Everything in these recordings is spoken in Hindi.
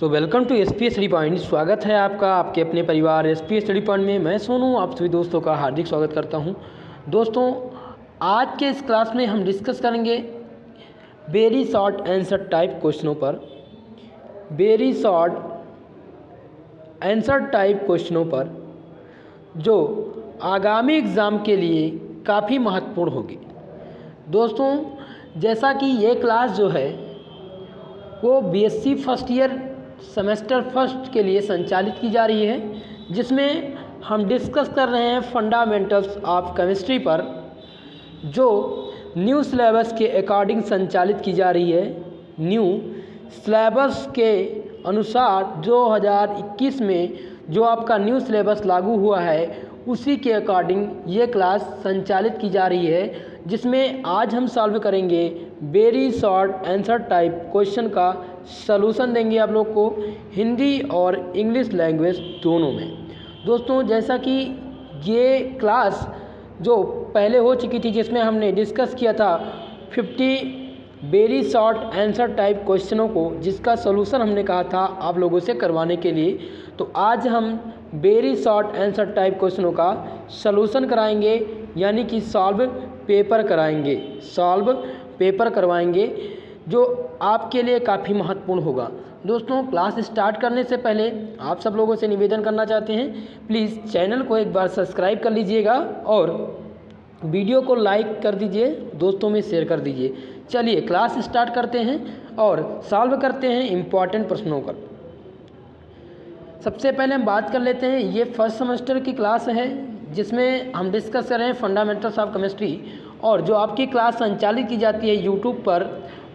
Welcome to S P study point. स्वागत है आपका आपके अपने परिवार एस पी स्टडी पॉइंट में। मैं सोनू आप सभी दोस्तों का हार्दिक स्वागत करता हूं। दोस्तों, आज के इस क्लास में हम डिस्कस करेंगे वेरी शॉर्ट आंसर टाइप क्वेश्चनों पर। वेरी शॉर्ट आंसर टाइप क्वेश्चनों पर जो आगामी एग्ज़ाम के लिए काफ़ी महत्वपूर्ण होगी। दोस्तों, जैसा कि ये क्लास जो है वो BSc first year semester first के लिए संचालित की जा रही है, जिसमें हम डिस्कस कर रहे हैं फंडामेंटल्स ऑफ केमिस्ट्री पर, जो न्यू सिलेबस के अकॉर्डिंग संचालित की जा रही है। न्यू सिलेबस के अनुसार 2021 में जो आपका न्यू सिलेबस लागू हुआ है उसी के अकॉर्डिंग ये क्लास संचालित की जा रही है, जिसमें आज हम सॉल्व करेंगे very short answer type question का सलूशन देंगे आप लोग को हिंदी और इंग्लिश लैंग्वेज दोनों में। दोस्तों, जैसा कि ये क्लास जो पहले हो चुकी थी, जिसमें हमने डिस्कस किया था 50 वेरी शॉर्ट आंसर टाइप क्वेश्चनों को, जिसका सलूशन हमने कहा था आप लोगों से करवाने के लिए, तो आज हम वेरी शॉर्ट आंसर टाइप क्वेश्चनों का सलूशन कराएंगे, यानी कि सॉल्व पेपर कराएंगे, सॉल्व पेपर करवाएंगे, जो आपके लिए काफ़ी महत्वपूर्ण होगा। दोस्तों, क्लास स्टार्ट करने से पहले आप सब लोगों से निवेदन करना चाहते हैं, प्लीज़ चैनल को एक बार सब्सक्राइब कर लीजिएगा और वीडियो को लाइक कर दीजिए, दोस्तों में शेयर कर दीजिए। चलिए क्लास स्टार्ट करते हैं और सॉल्व करते हैं इम्पॉर्टेंट प्रश्नों पर। सबसे पहले हम बात कर लेते हैं, ये फर्स्ट सेमेस्टर की क्लास है, जिसमें हम डिस्कस कर रहे हैं फंडामेंटल्स ऑफ केमिस्ट्री। और जो आपकी क्लास संचालित की जाती है यूट्यूब पर,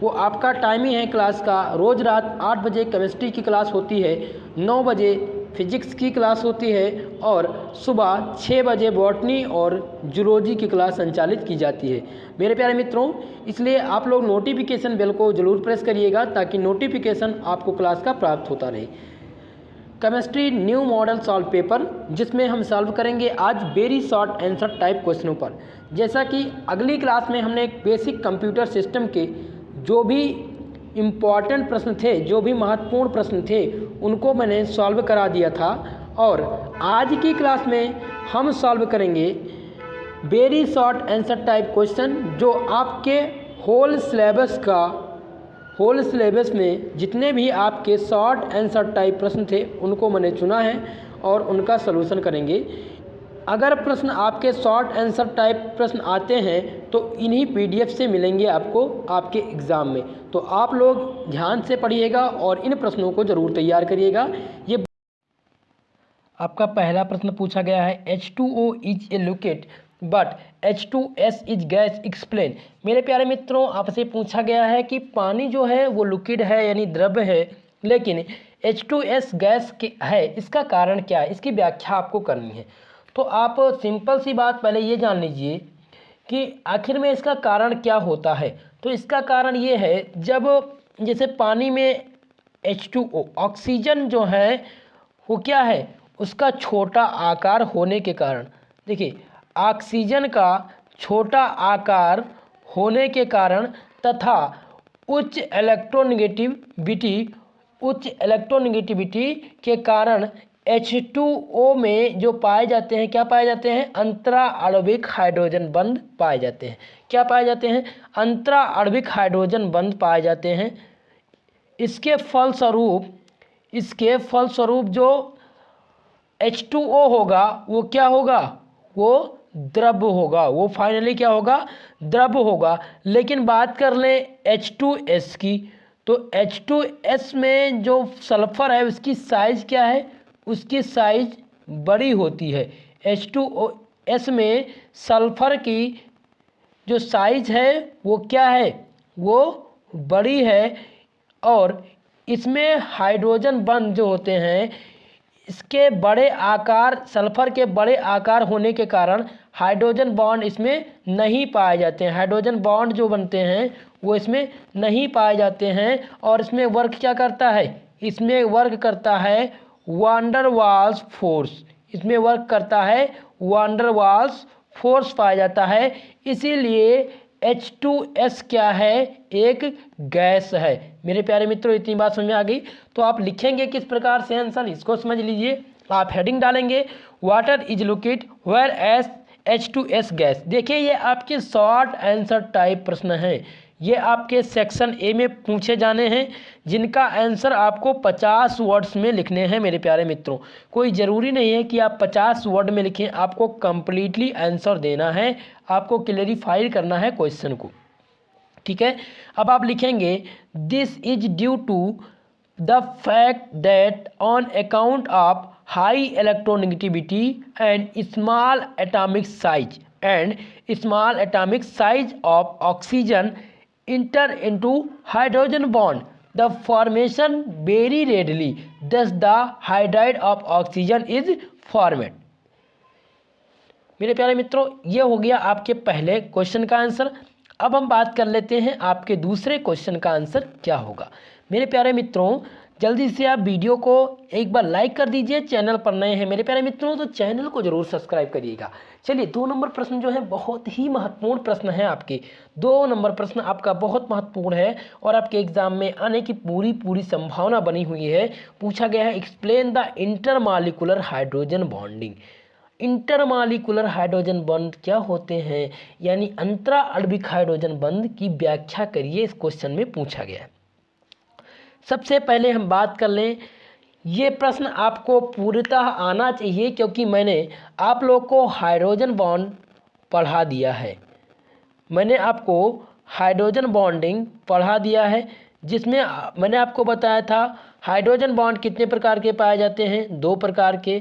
वो आपका टाइमिंग है क्लास का, रोज़ रात 8 बजे केमिस्ट्री की क्लास होती है, 9 बजे फिजिक्स की क्लास होती है और सुबह 6 बजे बॉटनी और जूलॉजी की क्लास संचालित की जाती है मेरे प्यारे मित्रों। इसलिए आप लोग नोटिफिकेशन बेल को ज़रूर प्रेस करिएगा, ताकि नोटिफिकेशन आपको क्लास का प्राप्त होता रहे। Chemistry new model solve paper, जिसमें हम सॉल्व करेंगे आज वेरी शॉर्ट आंसर टाइप क्वेश्चनों पर। जैसा कि अगली क्लास में हमने एक बेसिक कंप्यूटर सिस्टम के जो भी इम्पॉर्टेंट प्रश्न थे, जो भी महत्वपूर्ण प्रश्न थे, उनको मैंने सॉल्व करा दिया था। और आज की क्लास में हम सॉल्व करेंगे very short answer type question, जो आपके होल सिलेबस में जितने भी आपके शॉर्ट आंसर टाइप प्रश्न थे उनको मैंने चुना है और उनका सलूशन करेंगे। अगर प्रश्न आपके शॉर्ट आंसर टाइप प्रश्न आते हैं तो इन्हीं पीडीएफ से मिलेंगे आपको आपके एग्ज़ाम में, तो आप लोग ध्यान से पढ़िएगा और इन प्रश्नों को ज़रूर तैयार करिएगा। ये आपका पहला प्रश्न पूछा गया है, H2O is a liquid but H2S is gas, explain. मेरे प्यारे मित्रों, आपसे पूछा गया है कि पानी जो है वो लिक्विड है, यानी द्रव्य है, लेकिन H2S गैस है, इसका कारण क्या है, इसकी व्याख्या आपको करनी है। तो आप सिंपल सी बात पहले ये जान लीजिए कि आखिर में इसका कारण क्या होता है। तो इसका कारण ये है, जब जैसे पानी में H2O ऑक्सीजन जो है वो क्या है, उसका छोटा आकार होने के कारण, देखिए ऑक्सीजन का छोटा आकार होने के कारण तथा उच्च इलेक्ट्रोनेगेटिविटी के कारण H2O में जो पाए जाते हैं, क्या पाए जाते हैं, अंतरा आणविक हाइड्रोजन बंध पाए जाते हैं। क्या पाए जाते हैं, अंतरा आणविक हाइड्रोजन बंध पाए जाते हैं। इसके फलस्वरूप जो H2O होगा वो क्या होगा, वो द्रव होगा, वो फाइनली क्या होगा, द्रव होगा। लेकिन बात कर लें H2S की, तो H2S में जो सल्फर है उसकी साइज़ क्या है, उसकी साइज़ बड़ी होती है। H2S में सल्फर की जो साइज़ है वो क्या है, वो बड़ी है। और इसमें हाइड्रोजन बंध जो होते हैं, इसके बड़े आकार, सल्फर के बड़े आकार होने के कारण हाइड्रोजन बॉन्ड इसमें नहीं पाए जाते हैं। हाइड्रोजन बॉन्ड जो बनते हैं वो इसमें नहीं पाए जाते हैं। और इसमें वर्क क्या करता है, इसमें वर्क करता है वांडर वाल्स फोर्स, इसमें वर्क करता है वांडर वाल्स फोर्स पाया जाता है। इसीलिए H2S क्या है? एक गैस है। मेरे प्यारे मित्रों, इतनी बात समझ में आ गई। तो आप लिखेंगे किस प्रकार से आंसर, इसको समझ लीजिए। आप हेडिंग डालेंगे water is liquid whereas H2S gas. देखिए, ये आपके शॉर्ट आंसर टाइप प्रश्न हैं। ये आपके सेक्शन ए में पूछे जाने हैं, जिनका आंसर आपको 50 वर्ड्स में लिखने हैं। मेरे प्यारे मित्रों, कोई ज़रूरी नहीं है कि आप 50 वर्ड में लिखें, आपको कंप्लीटली आंसर देना है, आपको क्लेरिफाई करना है क्वेश्चन को। ठीक है, अब आप लिखेंगे this is due to the fact that on account of high electronegativity and small atomic size of oxygen enter into hydrogen bond, the formation very readily, thus the hydride of oxygen is formed। मेरे प्यारे मित्रों, ये हो गया आपके पहले क्वेश्चन का आंसर। अब हम बात कर लेते हैं आपके दूसरे क्वेश्चन का आंसर क्या होगा। मेरे प्यारे मित्रों, जल्दी से आप वीडियो को एक बार लाइक कर दीजिए। चैनल पर नए हैं मेरे प्यारे मित्रों तो चैनल को जरूर सब्सक्राइब करिएगा। चलिए, 2 नंबर प्रश्न जो है बहुत ही महत्वपूर्ण प्रश्न है आपके। 2 नंबर प्रश्न आपका बहुत महत्वपूर्ण है और आपके एग्जाम में आने की पूरी संभावना बनी हुई है। पूछा गया है explain the intermolecular hydrogen bonding. Intermolecular hydrogen bond क्या होते हैं, यानी अंतरा आणविक हाइड्रोजन बॉन्ड की व्याख्या करिए, इस क्वेश्चन में पूछा गया है। सबसे पहले हम बात कर लें, ये प्रश्न आपको पूर्णतः आना चाहिए, क्योंकि मैंने आप लोग को हाइड्रोजन बॉन्ड पढ़ा दिया है। मैंने आपको हाइड्रोजन बॉन्डिंग पढ़ा दिया है, जिसमें मैंने आपको बताया था हाइड्रोजन बॉन्ड कितने प्रकार के पाए जाते हैं, 2 प्रकार के।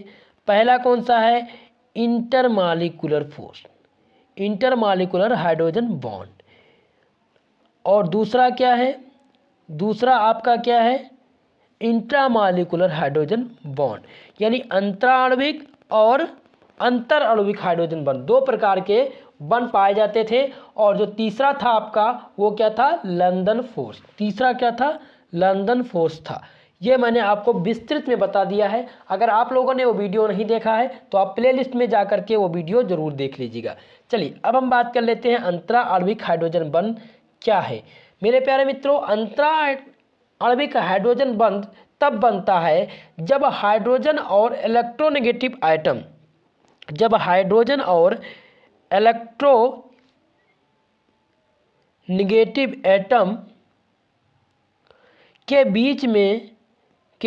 पहला कौन सा है? Intermolecular force, intermolecular hydrogen bond. और दूसरा क्या है? दूसरा आपका क्या है? इंट्रामॉलिक्यूलर हाइड्रोजन बॉन्ड, यानी अंतराणविक और अंतर आणविक हाइड्रोजन बॉन्ड, 2 प्रकार के बॉन्ड पाए जाते थे। और जो तीसरा था आपका, वो क्या था? London force. तीसरा क्या था? लंदन फोर्स था। ये मैंने आपको विस्तृत में बता दिया है। अगर आप लोगों ने वो वीडियो नहीं देखा है तो आप प्लेलिस्ट में जा करके वो वीडियो ज़रूर देख लीजिएगा। चलिए, अब हम बात कर लेते हैं अंतरा आणविक हाइड्रोजन बॉन्ड क्या है। मेरे प्यारे मित्रों, अंतरा आणविक हाइड्रोजन बॉन्ड तब बनता है जब हाइड्रोजन और इलेक्ट्रोनेगेटिव एटम, जब हाइड्रोजन और इलेक्ट्रोनेगेटिव एटम के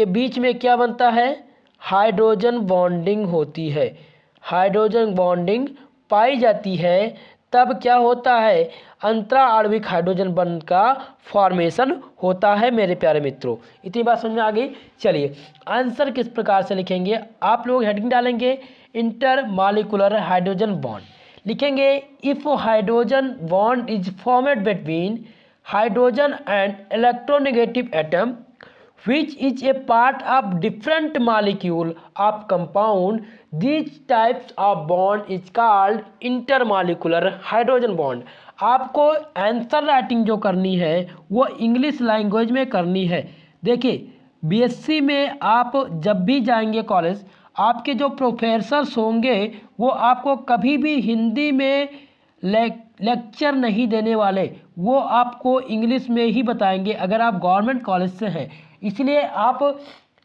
बीच में क्या बनता है? हाइड्रोजन बॉन्डिंग होती है। हाइड्रोजन बॉन्डिंग पाई जाती है, तब क्या होता है? अंतरा आणविक हाइड्रोजन बॉन्ड का फॉर्मेशन होता है। मेरे प्यारे मित्रों, इतनी बात समझ में आ गई। चलिए, आंसर किस प्रकार से लिखेंगे? आप लोग हेडिंग डालेंगे इंटरमॉलिक्यूलर हाइड्रोजन बॉन्ड, लिखेंगे if hydrogen bond is formed between hydrogen and electronegative atom which is a part of different molecule of compound, these types of bond is called intermolecular hydrogen bond। आपको आंसर राइटिंग जो करनी है वो इंग्लिश लैंग्वेज में करनी है। देखिए, बीएससी में आप जब भी जाएंगे कॉलेज, आपके जो प्रोफेसर्स होंगे वो आपको कभी भी हिंदी में लेक्चर नहीं देने वाले, वो आपको इंग्लिश में ही बताएंगे अगर आप गवर्नमेंट कॉलेज से हैं। इसलिए आप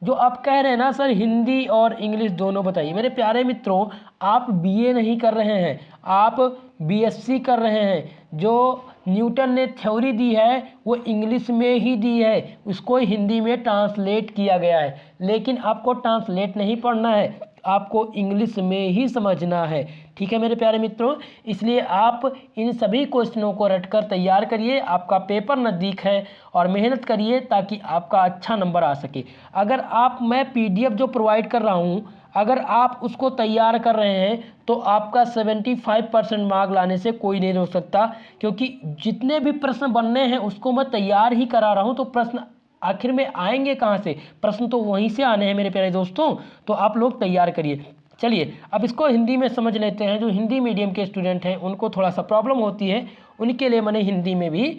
जो आप कह रहे हैं ना सर हिंदी और इंग्लिश दोनों बताइए, मेरे प्यारे मित्रों, आप बीए नहीं कर रहे हैं, आप बीएससी कर रहे हैं। जो न्यूटन ने थ्योरी दी है वो इंग्लिश में ही दी है, उसको हिंदी में ट्रांसलेट किया गया है, लेकिन आपको ट्रांसलेट नहीं पढ़ना है, आपको इंग्लिश में ही समझना है। ठीक है मेरे प्यारे मित्रों, इसलिए आप इन सभी क्वेश्चनों को रटकर तैयार करिए। आपका पेपर नज़दीक है और मेहनत करिए ताकि आपका अच्छा नंबर आ सके। अगर आप मैं पीडीएफ जो प्रोवाइड कर रहा हूँ, अगर आप उसको तैयार कर रहे हैं तो आपका 75% मार्क लाने से कोई नहीं रोक सकता, क्योंकि जितने भी प्रश्न बनने हैं उसको मैं तैयार ही करा रहा हूँ। तो प्रश्न आखिर में आएंगे कहाँ से? प्रश्न तो वहीं से आने हैं मेरे प्यारे दोस्तों, तो आप लोग तैयार करिए। चलिए, अब इसको हिंदी में समझ लेते हैं। जो हिंदी मीडियम के स्टूडेंट हैं उनको थोड़ा सा प्रॉब्लम होती है, उनके लिए मैंने हिंदी में भी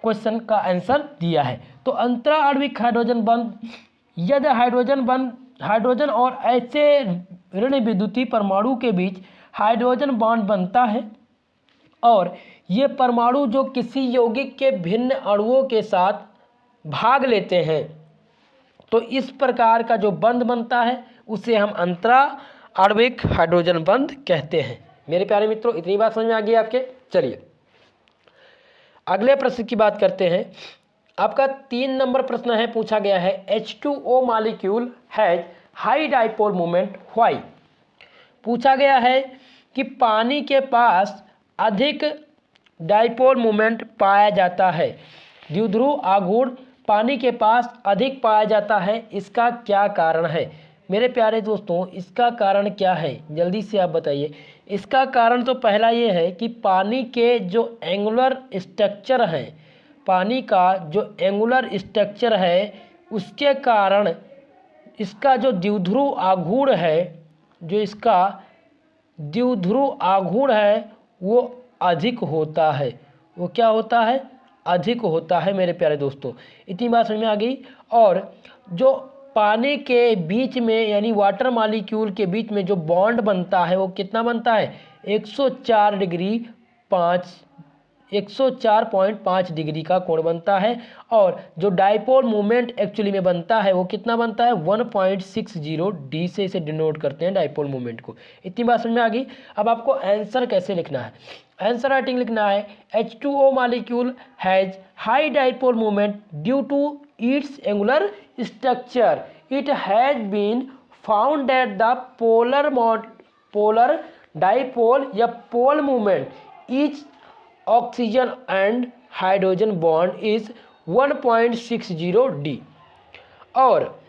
क्वेश्चन का आंसर दिया है। तो अंतरा आणविक हाइड्रोजन बॉन्ड, यदि हाइड्रोजन और ऐसे ऋण विद्युतीय परमाणु के बीच हाइड्रोजन बॉन्ड बनता है और ये परमाणु जो किसी यौगिक के भिन्न अणुओं के साथ भाग लेते हैं तो इस प्रकार का जो बंध बनता है उसे हम अंतरा आणविक हाइड्रोजन बंध कहते हैं। मेरे प्यारे मित्रों, इतनी बात समझ में आ गई आपके। चलिए अगले प्रश्न की बात करते हैं। आपका 3 नंबर प्रश्न है, पूछा गया है H2O molecule has high dipole moment why. पूछा गया है कि पानी के पास अधिक डाइपोल मोमेंट पाया जाता है, द्विध्रुव आघूर्ण पानी के पास अधिक पाया जाता है, इसका क्या कारण है। मेरे प्यारे दोस्तों, इसका कारण क्या है, जल्दी से आप बताइए। इसका कारण तो पहला ये है कि पानी के जो एंगुलर स्ट्रक्चर हैं, पानी का जो एंगुलर स्ट्रक्चर है उसके कारण इसका जो द्विध्रुव आघूर्ण है, जो इसका द्विध्रुव आघूर्ण है वो अधिक होता है। वो क्या होता है, अधिक होता है। मेरे प्यारे दोस्तों, इतनी बात समझ में आ गई। और जो पानी के बीच में यानी वाटर मॉलिक्यूल के बीच में जो बॉन्ड बनता है वो कितना बनता है, 104.5 डिग्री का कोण बनता है। और जो डाइपोल मोमेंट एक्चुअली में बनता है वो कितना बनता है, 1.60 डी से इसे डिनोट करते हैं डाइपोल मोमेंट को। इतनी बात समझ में आ गई। अब आपको आंसर कैसे लिखना है, आंसर राइटिंग लिखना है H2O molecule has high dipole moment due to its angular structure. It has been found that the polar dipole या pole moment is oxygen and hydrogen bond is 1.60 D. और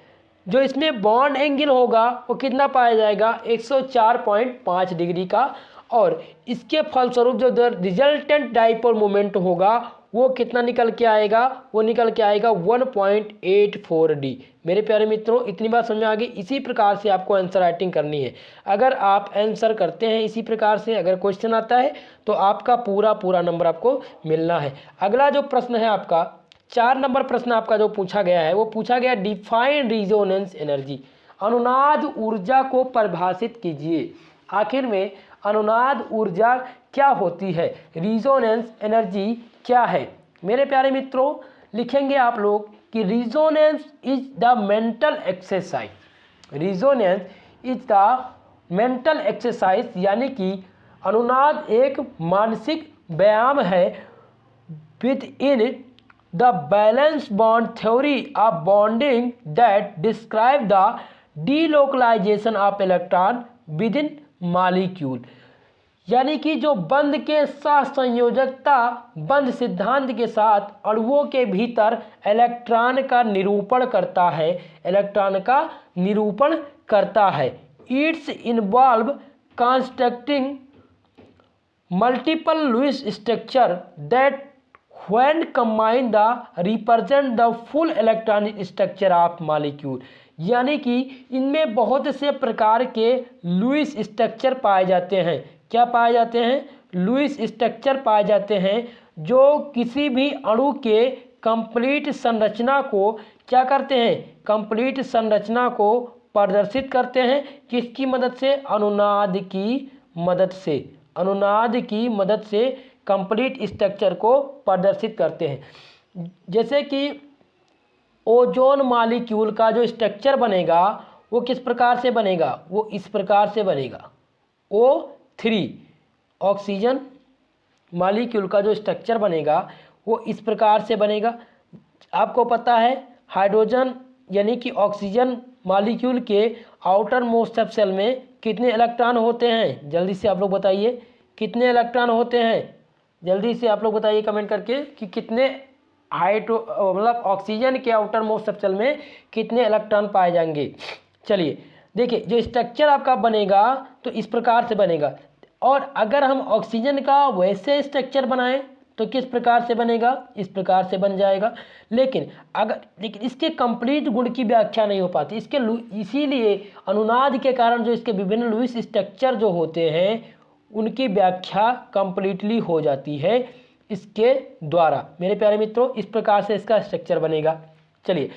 जो इसमें बॉन्ड एंगल होगा वो कितना पाया जाएगा, 104.5 डिग्री का। और इसके फलस्वरूप जो रिजल्टेंट डाइपोल मोमेंट होगा वो कितना निकल के आएगा, वो निकल के आएगा 1.84 डी। मेरे प्यारे मित्रों, इतनी बात समझ में आ गई। इसी प्रकार से आपको आंसर राइटिंग करनी है। अगर आप आंसर करते हैं इसी प्रकार से, अगर क्वेश्चन आता है तो आपका पूरा नंबर आपको मिलना है। अगला जो प्रश्न है आपका 4 नंबर प्रश्न आपका जो पूछा गया है वो पूछा गया डिफाइन रिजोनेंस एनर्जी। अनुनाद ऊर्जा को परिभाषित कीजिए। आखिर में अनुनाद ऊर्जा क्या होती है, रिजोनेंस एनर्जी क्या है। मेरे प्यारे मित्रों, लिखेंगे आप लोग कि resonance is the mental exercise. Resonance is the mental exercise यानी कि अनुनाद एक मानसिक व्यायाम है within the valence bond theory of bonding that describe the delocalisation of electron within molecule. यानी कि जो बंध के सह संयोजकता बंध सिद्धांत के साथ अणुओं के भीतर इलेक्ट्रॉन का निरूपण करता है, इलेक्ट्रॉन का निरूपण करता है। It's involve constructing multiple Lewis structure that when combine the represent the full electronic structure of molecule. यानी कि इनमें बहुत से प्रकार के लुईस स्ट्रक्चर पाए जाते हैं। क्या पाए जाते हैं, लुईस स्ट्रक्चर पाए जाते हैं जो किसी भी अणु के कंप्लीट संरचना को क्या करते हैं, कंप्लीट संरचना को प्रदर्शित करते हैं। किसकी मदद से, अनुनाद की मदद से। अनुनाद की मदद से कंप्लीट स्ट्रक्चर को प्रदर्शित करते हैं। जैसे कि ओजोन मॉलिक्यूल का जो स्ट्रक्चर बनेगा वो किस प्रकार से बनेगा, वो इस प्रकार से बनेगा। O3 ऑक्सीजन मॉलिक्यूल का जो स्ट्रक्चर बनेगा वो इस प्रकार से बनेगा। आपको पता है हाइड्रोजन यानी कि ऑक्सीजन मॉलिक्यूल के आउटर मोस्ट सब सेल में कितने इलेक्ट्रॉन होते हैं, जल्दी से आप लोग बताइए कितने इलेक्ट्रॉन होते हैं। जल्दी से आप लोग बताइए कमेंट करके कि कितने मतलब ऑक्सीजन के आउटर मोस्ट सब सेल में कितने इलेक्ट्रॉन पाए जाएंगे। चलिए देखिए, जो स्ट्रक्चर आपका बनेगा तो इस प्रकार से बनेगा। और अगर हम ऑक्सीजन का वैसे स्ट्रक्चर बनाएं तो किस प्रकार से बनेगा, इस प्रकार से बन जाएगा। लेकिन इसके कंप्लीट गुण की व्याख्या नहीं हो पाती। इसीलिए अनुनाद के कारण जो इसके विभिन्न लुईस स्ट्रक्चर जो होते हैं उनकी व्याख्या कंप्लीटली हो जाती है इसके द्वारा। मेरे प्यारे मित्रों, इस प्रकार से इसका स्ट्रक्चर बनेगा। चलिए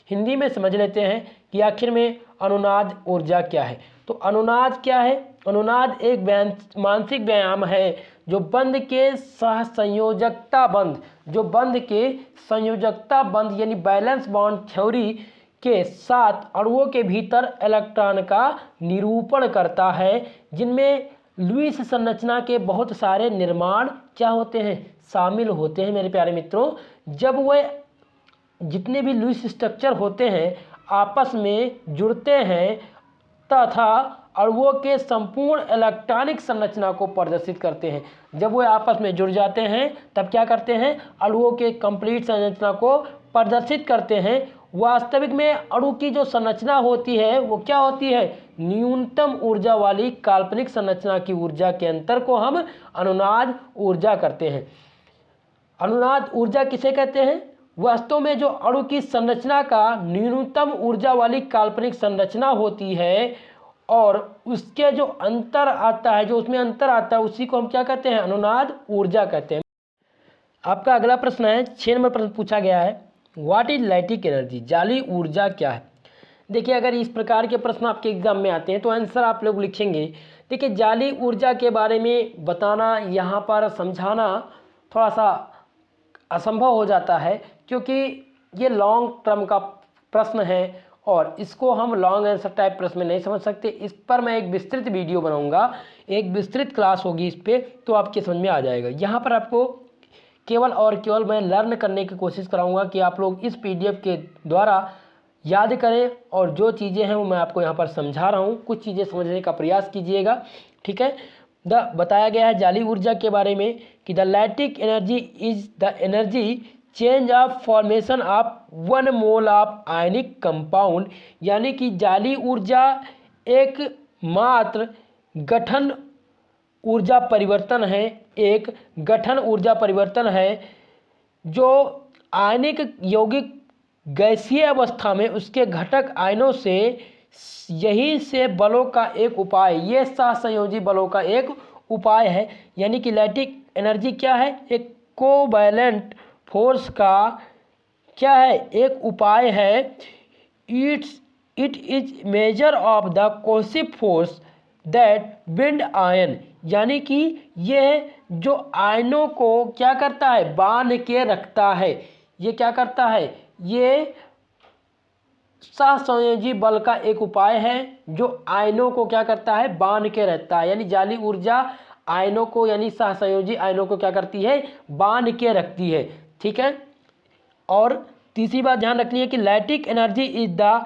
हिंदी में समझ लेते हैं कि आखिर में अनुनाद ऊर्जा क्या है। तो अनुनाद क्या है, अनुनाद एक मानसिक व्यायाम है जो बंध के संयोजकता बंध यानी बैलेंस बॉन्ड थ्योरी के साथ अणुओं के भीतर इलेक्ट्रॉन का निरूपण करता है, जिनमें लुईस संरचना के बहुत सारे निर्माण क्या होते हैं, शामिल होते हैं। मेरे प्यारे मित्रों, जब वह जितने भी लुईस स्ट्रक्चर होते हैं आपस में जुड़ते हैं तथा अणुओं के संपूर्ण इलेक्ट्रॉनिक संरचना को प्रदर्शित करते हैं। जब वे आपस में जुड़ जाते हैं तब क्या करते हैं, अणुओं के कंप्लीट संरचना को प्रदर्शित करते हैं। वास्तविक में अणु की जो संरचना होती है वो क्या होती है, न्यूनतम ऊर्जा वाली काल्पनिक संरचना की ऊर्जा के अंतर को हम अनुनाद ऊर्जा करते हैं। अनुनाद ऊर्जा किसे कहते हैं, वास्तव में जो अणु की संरचना का न्यूनतम ऊर्जा वाली काल्पनिक संरचना होती है और उसके जो अंतर आता है, जो उसमें अंतर आता है, उसी को हम क्या कहते हैं, अनुनाद ऊर्जा कहते हैं। आपका अगला प्रश्न है, 6 नंबर प्रश्न पूछा गया है, व्हाट इज लाइटिक एनर्जी, जाली ऊर्जा क्या है। देखिए, अगर इस प्रकार के प्रश्न आपके एग्जाम में आते हैं तो आंसर आप लोग लिखेंगे। देखिए, जाली ऊर्जा के बारे में बताना, यहाँ पर समझाना थोड़ा सा असंभव हो जाता है, क्योंकि ये लॉन्ग टर्म का प्रश्न है और इसको हम लॉन्ग आंसर टाइप प्रश्न में नहीं समझ सकते। इस पर मैं एक विस्तृत वीडियो बनाऊंगा, एक विस्तृत क्लास होगी इस पर, तो आपके समझ में आ जाएगा। यहाँ पर आपको केवल और केवल मैं लर्न करने की कोशिश कराऊंगा कि आप लोग इस PDF के द्वारा याद करें और जो चीज़ें हैं वो मैं आपको यहाँ पर समझा रहा हूँ, कुछ चीज़ें समझने का प्रयास कीजिएगा, ठीक है। बताया गया है जाली ऊर्जा के बारे में कि the lytic energy is the energy change of formation of 1 mole of ionic compound, यानी कि जाली ऊर्जा एक मात्र गठन ऊर्जा परिवर्तन है, एक गठन ऊर्जा परिवर्तन है जो आयनिक यौगिक गैसीय अवस्था में उसके घटक आयनों से, यही से बलों का एक उपाय, ये सहसंयोजी बलों का एक उपाय है। यानी कि लाइटिक एनर्जी क्या है, एक कोवैलेंट फोर्स का क्या है, एक उपाय है। It is measure of the cohesive force that bind ion, यानी कि यह जो आयनों को क्या करता है, बांध के रखता है। ये क्या करता है, ये सहसंयोजी बल का एक उपाय है जो आयनों को क्या करता है, बांध के रहता है। यानी जाली ऊर्जा आयनों को, यानी सहसंयोजी आयनों को क्या करती है, बांध के रखती है, ठीक है। और तीसरी बात ध्यान रखनी है कि lattice energy is the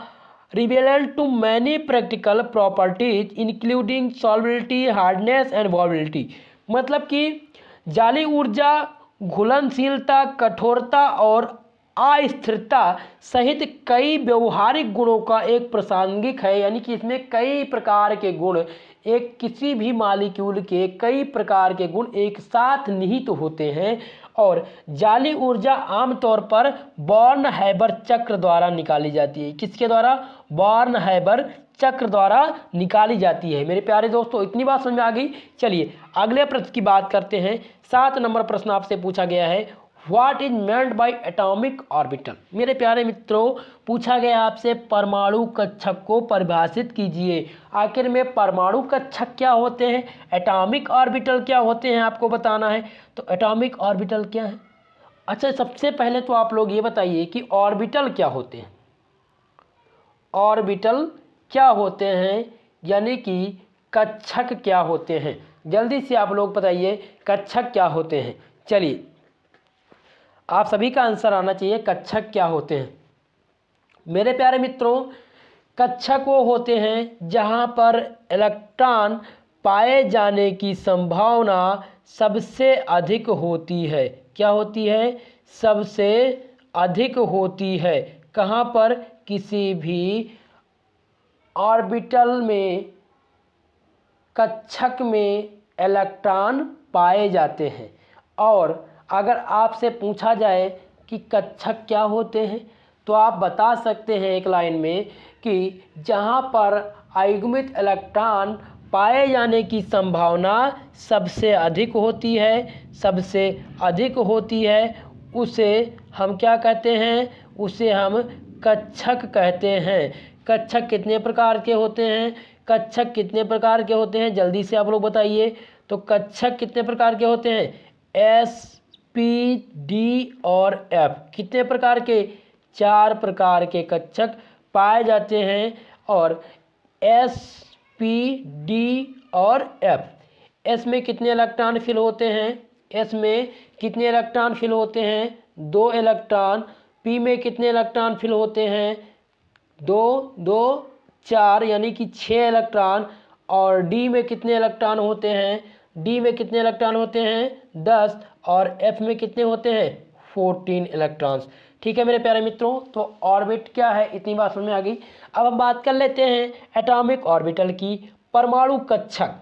relevant to many practical properties including solubility, hardness and volatility. मतलब कि जाली ऊर्जा घुलनशीलता, कठोरता और अस्थिरता सहित कई व्यवहारिक गुणों का एक प्रासंगिक है। यानी कि इसमें कई प्रकार के गुण, एक किसी भी मॉलिक्यूल के कई प्रकार के गुण एक साथ निहित होते हैं। और जाली ऊर्जा आमतौर पर बॉर्न-हैबर चक्र द्वारा निकाली जाती है। किसके द्वारा, बॉर्न-हैबर चक्र द्वारा निकाली जाती है। मेरे प्यारे दोस्तों, इतनी बात समझ में आ गई। चलिए अगले प्रश्न की बात करते हैं। 7 नंबर प्रश्न आपसे पूछा गया है, what is meant by atomic orbital. मेरे प्यारे मित्रों, पूछा गया आपसे परमाणु कक्षक को परिभाषित कीजिए। आखिर में परमाणु कक्षक क्या होते हैं, एटॉमिक ऑर्बिटल क्या होते हैं, आपको बताना है। तो एटॉमिक ऑर्बिटल क्या है। अच्छा, सबसे पहले तो आप लोग ये बताइए कि ऑर्बिटल क्या होते हैं। ऑर्बिटल क्या होते हैं, यानी कि कक्षक क्या होते हैं। जल्दी से आप लोग बताइए कक्षक क्या होते हैं। चलिए, आप सभी का आंसर आना चाहिए, कक्षक क्या होते हैं। मेरे प्यारे मित्रों, कक्षक वो होते हैं जहां पर इलेक्ट्रॉन पाए जाने की संभावना सबसे अधिक होती है। क्या होती है, सबसे अधिक होती है। कहां पर, किसी भी ऑर्बिटल में, कक्षक में इलेक्ट्रॉन पाए जाते हैं। और अगर आपसे पूछा जाए कि कक्षक क्या होते हैं तो आप बता सकते हैं एक लाइन में कि जहां पर अयुग्मित इलेक्ट्रॉन पाए जाने की संभावना सबसे अधिक होती है, सबसे अधिक होती है, उसे हम क्या कहते हैं, उसे हम कक्षक कहते हैं। कक्षक कितने प्रकार के होते हैं? कक्षक कितने प्रकार के होते हैं? जल्दी से आप लोग बताइए। तो कक्षक कितने प्रकार के होते हैं? एस, पी, डी और एफ। कितने प्रकार के? 4 प्रकार के कक्षक पाए जाते हैं। और एस, पी, डी और एफ। एस में कितने इलेक्ट्रॉन फिल होते हैं? एस में कितने इलेक्ट्रॉन फिल होते हैं? 2 इलेक्ट्रॉन। पी में कितने इलेक्ट्रॉन फिल होते हैं? 2, 2, 4 यानी कि 6 इलेक्ट्रॉन। और डी में कितने इलेक्ट्रॉन होते हैं? डी में कितने इलेक्ट्रॉन होते हैं? 10। और एफ में कितने होते हैं? 14 इलेक्ट्रॉन्स। ठीक है मेरे प्यारे मित्रों, तो ऑर्बिट क्या है इतनी बात समझ में आ गई। अब हम बात कर लेते हैं एटॉमिक ऑर्बिटल की। परमाणु कक्षक।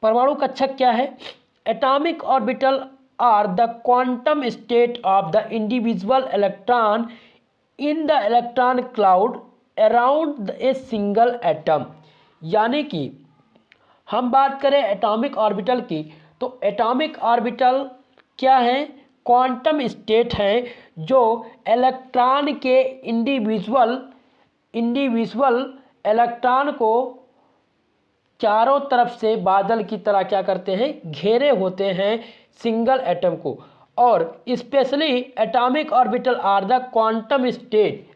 परमाणु कक्षक क्या है? Atomic orbital are the quantum state of the individual electron in the electron cloud around a single atom. यानी कि हम बात करें एटॉमिक ऑर्बिटल की, तो एटॉमिक ऑर्बिटल क्या है? क्वांटम स्टेट है जो इलेक्ट्रॉन के इंडिविजुअल इलेक्ट्रॉन को चारों तरफ से बादल की तरह क्या करते हैं? घेरे होते हैं सिंगल एटम को। और specially atomic orbital are the quantum state,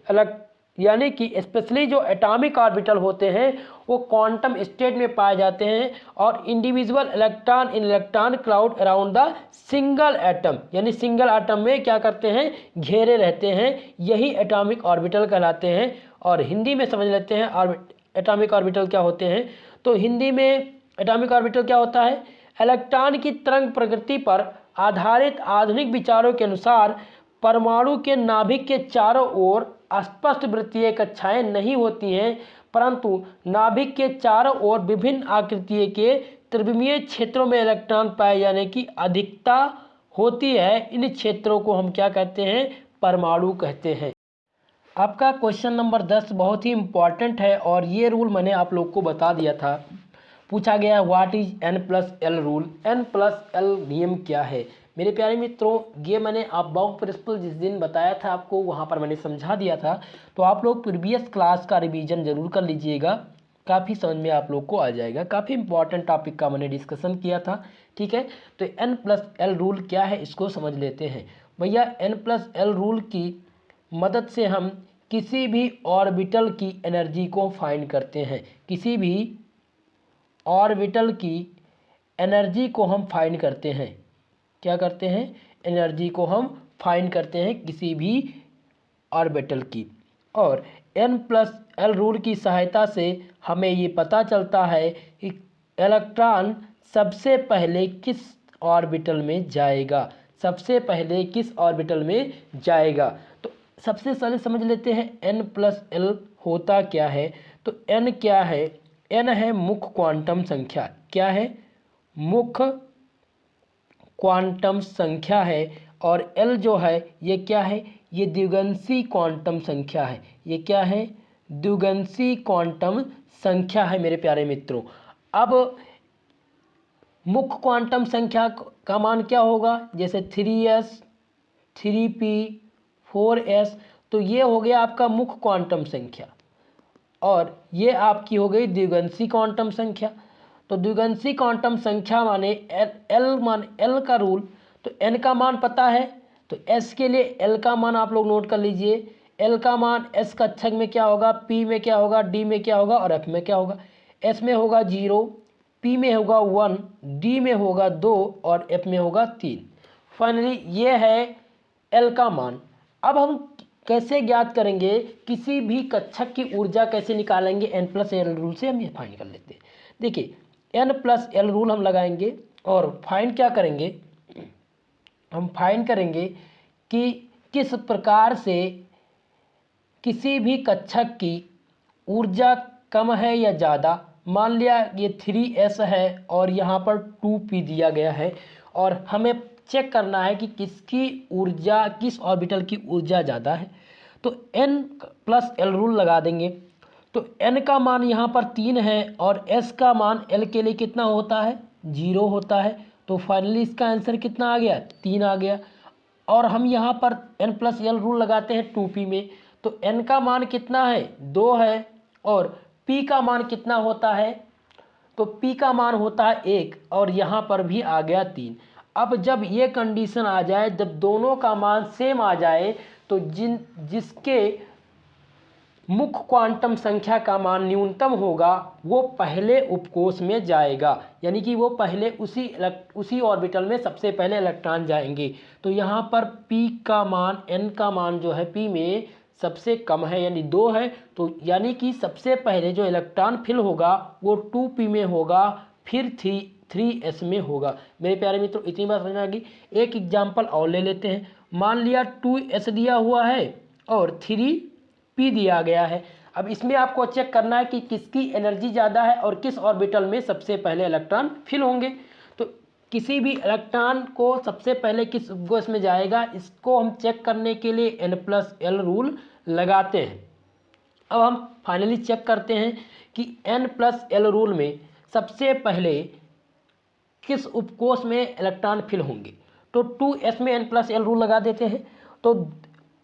यानी कि स्पेशली जो एटॉमिक ऑर्बिटल होते हैं वो क्वांटम स्टेट में पाए जाते हैं। और individual electron in electron cloud around the single atom, यानी सिंगल एटम में क्या करते हैं? घेरे रहते हैं। यही एटॉमिक ऑर्बिटल कहलाते हैं। और हिंदी में समझ लेते हैं एटॉमिक ऑर्बिटल क्या होते हैं। तो हिंदी में एटॉमिक ऑर्बिटल क्या होता है? इलेक्ट्रॉन की तरंग प्रकृति पर आधारित आधुनिक विचारों के अनुसार परमाणु के नाभिक के चारों ओर स्पष्ट वृत्तीय कक्षाएं नहीं होती हैं, परंतु नाभिक के चारों ओर विभिन्न आकृतियों के त्रिविमीय क्षेत्रों में इलेक्ट्रॉन पाए जाने की अधिकता होती है। इन क्षेत्रों को हम क्या कहते हैं? परमाणु कहते हैं। आपका क्वेश्चन नंबर 10 बहुत ही इम्पॉर्टेंट है और ये रूल मैंने आप लोग को बता दिया था। पूछा गया what is N+L rule. N+L नियम क्या है? मेरे प्यारे मित्रों, ये मैंने अबाउट प्रिंसिपल जिस दिन बताया था आपको, वहाँ पर मैंने समझा दिया था। तो आप लोग प्रीवियस क्लास का रिवीजन ज़रूर कर लीजिएगा, काफ़ी समझ में आप लोग को आ जाएगा। काफ़ी इंपॉर्टेंट टॉपिक का मैंने डिस्कशन किया था। ठीक है, तो N+L रूल क्या है इसको समझ लेते हैं। भैया N+L रूल की मदद से हम किसी भी ऑर्बिटल की एनर्जी को फाइंड करते हैं। किसी भी ऑर्बिटल की एनर्जी को हम फाइंड करते हैं। क्या करते हैं? एनर्जी को हम फाइंड करते हैं किसी भी ऑर्बिटल की। और N+L रूल की सहायता से हमें ये पता चलता है कि इलेक्ट्रॉन सबसे पहले किस ऑर्बिटल में जाएगा। सबसे पहले किस ऑर्बिटल में जाएगा। तो सबसे पहले समझ लेते हैं N+L होता क्या है। तो N क्या है? N है मुख्य क्वांटम संख्या। क्या है? मुख्य क्वांटम संख्या है। और L जो है ये क्या है? ये द्विगंशी क्वांटम संख्या है। ये क्या है? द्विगंशी क्वांटम संख्या है मेरे प्यारे मित्रों। अब मुख्य क्वांटम संख्या का मान क्या होगा? जैसे 3s, 3p, 4s, तो ये हो गया आपका मुख्य क्वांटम संख्या। और ये आपकी हो गई द्विगंशी क्वांटम संख्या। तो द्विगंशी क्वांटम संख्या माने L का रूल। तो N का मान पता है, तो S के लिए L का मान आप लोग नोट कर लीजिए। L का मान S कक्षक में क्या होगा? P में क्या होगा? D में क्या होगा? और F में क्या होगा? S में होगा 0, P में होगा 1, D में होगा 2 और F में होगा 3। फाइनली ये है L का मान। अब हम कैसे ज्ञात करेंगे किसी भी कक्षक की ऊर्जा कैसे निकालेंगे? N+L रूल से हम ये फाइंड कर लेते हैं। देखिए N+L रूल हम लगाएंगे और फाइंड क्या करेंगे? हम फाइंड करेंगे कि किस प्रकार से किसी भी कक्षक की ऊर्जा कम है या ज़्यादा। मान लिया ये 3s है और यहाँ पर 2p दिया गया है और हमें चेक करना है कि किसकी ऊर्जा, किस ऑर्बिटल की ऊर्जा ज़्यादा है। तो N+L रूल लगा देंगे। तो N का मान यहाँ पर 3 है और S का मान L के लिए कितना होता है? 0 होता है। तो फाइनली इसका आंसर कितना आ गया? 3 आ गया। और हम यहाँ पर N+L रूल लगाते हैं 2p में। तो n का मान कितना है 2 है और p का मान कितना होता है, तो p का मान होता है 1 और यहाँ पर भी आ गया 3। अब जब ये कंडीशन आ जाए, जब दोनों का मान सेम आ जाए, तो जिसके मुख्य क्वांटम संख्या का मान न्यूनतम होगा वो पहले उपकोष में जाएगा, यानी कि वो पहले उसी ऑर्बिटल में सबसे पहले इलेक्ट्रॉन जाएंगे। तो यहाँ पर p का मान n का मान जो है p में सबसे कम है यानी 2 है, तो यानी कि सबसे पहले जो इलेक्ट्रॉन फिल होगा वो 2p में होगा, फिर 3s में होगा। मेरे प्यारे मित्रों इतनी बात समझ में आ गई। एक एग्जाम्पल और ले लेते हैं। मान लिया 2s दिया हुआ है और 3p दिया गया है। अब इसमें आपको चेक करना है कि किसकी एनर्जी ज़्यादा है और किस ऑर्बिटल में सबसे पहले इलेक्ट्रॉन फिल होंगे। तो किसी भी इलेक्ट्रॉन को सबसे पहले किस उपकोष में जाएगा, इसको हम चेक करने के लिए n+l रूल लगाते हैं। अब हम फाइनली चेक करते हैं कि n+l रूल में सबसे पहले किस उपकोष में इलेक्ट्रॉन फिल होंगे। तो 2s में n+l रूल लगा देते हैं। तो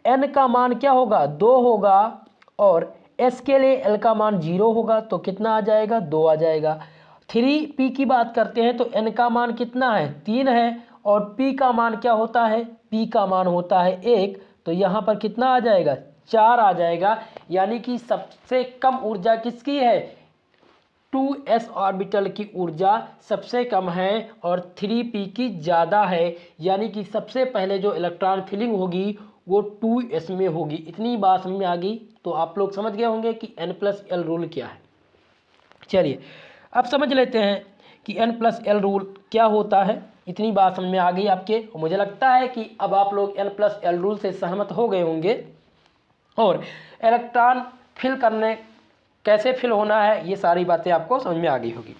n का मान क्या होगा 2 होगा और s के लिए l का मान 0 होगा, तो कितना आ जाएगा 2 आ जाएगा। 3p की बात करते हैं तो n का मान कितना है 3 है और p का मान क्या होता है, p का मान होता है 1, तो यहाँ पर कितना आ जाएगा 4 आ जाएगा। यानी कि सबसे कम ऊर्जा किसकी है, 2s ऑर्बिटल की ऊर्जा सबसे कम है और 3p की ज़्यादा है, यानी कि सबसे पहले जो इलेक्ट्रॉन फिलिंग होगी वो 2s में होगी। इतनी बात समझ में आ गई, तो आप लोग समझ गए होंगे कि n+l रूल क्या है। चलिए अब समझ लेते हैं कि n+l रूल क्या होता है। इतनी बात समझ में आ गई आपके, मुझे लगता है कि अब आप लोग n+l रूल से सहमत हो गए होंगे और इलेक्ट्रॉन फिल करने कैसे फिल होना है ये सारी बातें आपको समझ में आ गई होगी।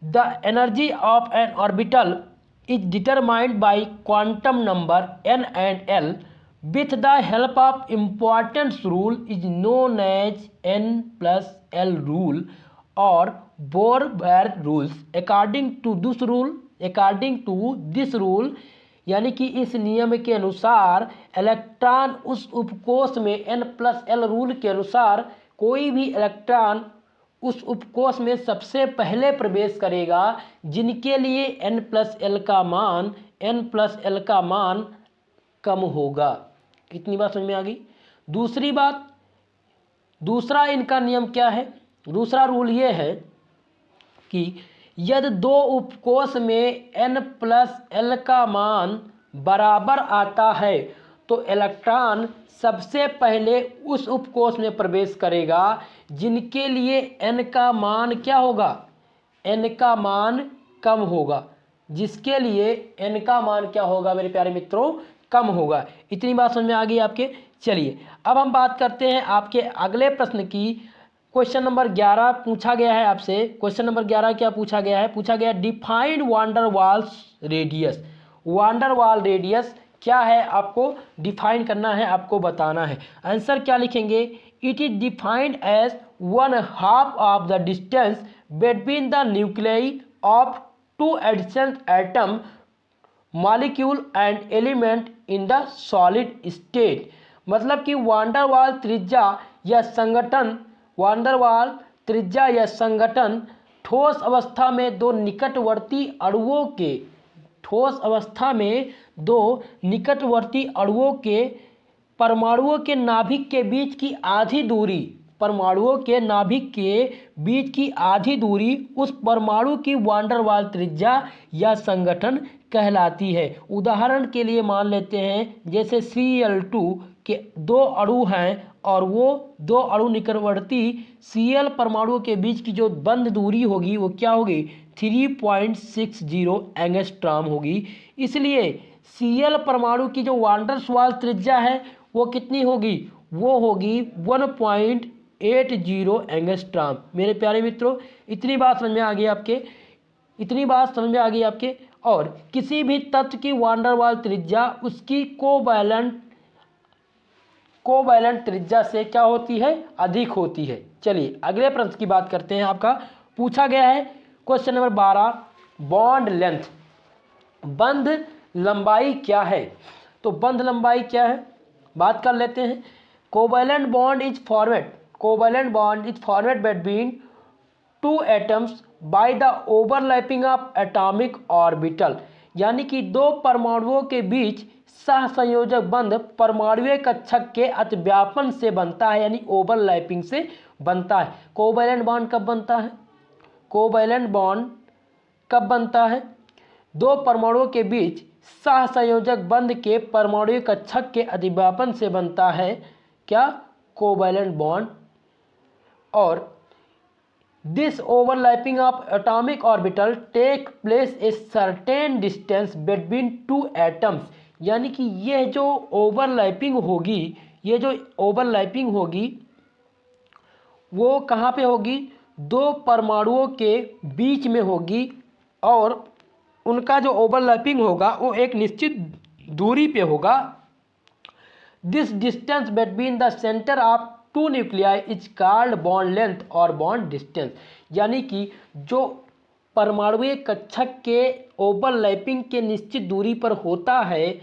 The energy of N orbital is determined by quantum number n and l with the help of importance rule is known as n+l rule or Bohr-Waite rules. According to this rule यानी कि इस नियम के अनुसार इलेक्ट्रॉन उस उपकोष में n+l रूल के अनुसार कोई भी इलेक्ट्रॉन उस उपकोष में सबसे पहले प्रवेश करेगा जिनके लिए n+l का मान कम होगा। कितनी बात समझ में आ गई। दूसरी बात, दूसरा इनका नियम क्या है, दूसरा रूल ये है कि यदि दो उपकोष में n+l का मान बराबर आता है तो इलेक्ट्रॉन सबसे पहले उस उपकोष में प्रवेश करेगा जिनके लिए n का मान क्या होगा, n का मान कम होगा, जिसके लिए n का मान क्या होगा मेरे प्यारे मित्रों, कम होगा। इतनी बात समझ में आ गई आपके। चलिए अब हम बात करते हैं आपके अगले प्रश्न की। क्वेश्चन नंबर 11 पूछा गया है आपसे। क्वेश्चन नंबर 11 क्या पूछा गया है, पूछा गया defined van der Waals radius. Van der Waal radius क्या है आपको डिफाइन करना है, आपको बताना है। आंसर क्या लिखेंगे, it is defined as 1/2 of the distance between the nuclei of 2 additional atom molecule and element in the solid state. मतलब कि वांडर वाल त्रिज्या या संगठन, वांडर वाल त्रिज्या या संगठन ठोस अवस्था में दो निकटवर्ती अणुओं के, ठोस अवस्था में दो निकटवर्ती अणुओं के परमाणुओं के नाभिक के बीच की आधी दूरी, परमाणुओं के नाभिक के बीच की आधी दूरी उस परमाणु की वांडर वाल त्रिज्या या संगठन कहलाती है। उदाहरण के लिए मान लेते हैं जैसे Cl2 के 2 अणु हैं और वो 2 अणु निकटवर्ती Cl परमाणुओं के बीच की जो बंद दूरी होगी वो क्या होगी, 3.60 एंगस्ट्रॉम होगी। इसलिए Cl परमाणु की जो वांडर वाल त्रिज्या है वो कितनी होगी, वो होगी 1.80 एंगस्ट्रॉम। मेरे प्यारे मित्रों इतनी बात समझ में आ गई आपके, इतनी बात समझ में आ गई आपके। और किसी भी तत्व की वांडर वाल त्रिज्या उसकी कोवैलेंट त्रिज्या से क्या होती है, अधिक होती है। चलिए अगले प्रश्न की बात करते हैं। आपका पूछा गया है क्वेश्चन नंबर 12 बॉन्ड लेंथ, बंध लंबाई क्या है। तो बंध लंबाई क्या है, बात कर लेते हैं। Covalent bond is formed between two atoms by the overlapping of atomic orbital, यानी कि दो परमाणुओं के बीच सहसंयोजक बंध परमाणुीय कक्षक के अतिव्यापन से बनता है, यानी ओवरलैपिंग से बनता है। कोवैलेंट बॉन्ड कब बनता है? कोवैलेंट बॉन्ड कब बनता है? दो परमाणुओं के बीच सहसंयोजक बंध के परमाणुीय कक्षक के अतिव्यापन से बनता है क्या? Covalent bond. और this overlapping of atomic orbital take place a certain distance between two atoms, यानी कि यह जो ओवरलैपिंग होगी वो कहाँ पे होगी? दो परमाणुओं के बीच में होगी, और उनका जो ओवरलैपिंग होगा वो एक निश्चित दूरी पे होगा। This distance between the centre of two nuclei is called bond length और बॉन्ड डिस्टेंस, यानी कि जो परमाणुीय कक्षक के ओवरलैपिंग के निश्चित दूरी पर होता है,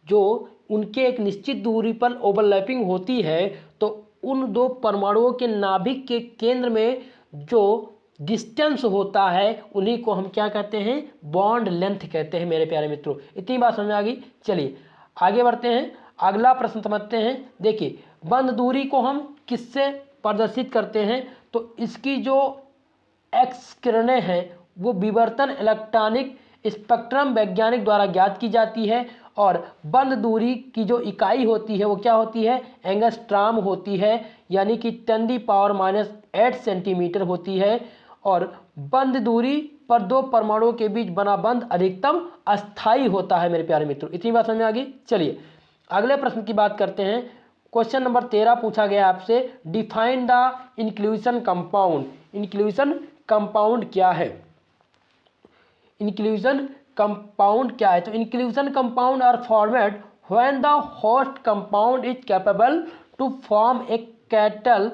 जो उनके एक निश्चित दूरी पर ओवरलैपिंग होती है, तो उन दो परमाणुओं के नाभिक के केंद्र में जो डिस्टेंस होता है उन्हीं को हम क्या कहते हैं? बॉन्ड लेंथ कहते हैं मेरे प्यारे मित्रों। इतनी बात समझ में आ गई। चलिए आगे बढ़ते हैं, अगला प्रश्न समझते हैं। देखिए, बंध दूरी को हम किससे प्रदर्शित करते हैं? तो इसकी जो एक्स किरणें हैं वो विवर्तन इलेक्ट्रॉनिक स्पेक्ट्रम वैज्ञानिक द्वारा ज्ञात की जाती है, और बंध दूरी की जो इकाई होती है वो क्या होती है? एंगस्ट्रॉम होती है, यानी कि 10⁻⁸ सेंटीमीटर होती है। और बंध दूरी पर दो परमाणुओं के बीच बना बंध अधिकतम अस्थायी होता है मेरे प्यारे मित्रों। इतनी बात समझ में आ गई। चलिए अगले प्रश्न की बात करते हैं। क्वेश्चन नंबर 13 पूछा गया आपसे, define the inclusion compound. Inclusion compound क्या है? इंक्लूजन कंपाउंड क्या है? तो inclusion compound are formed when the host compound is capable to form a crystal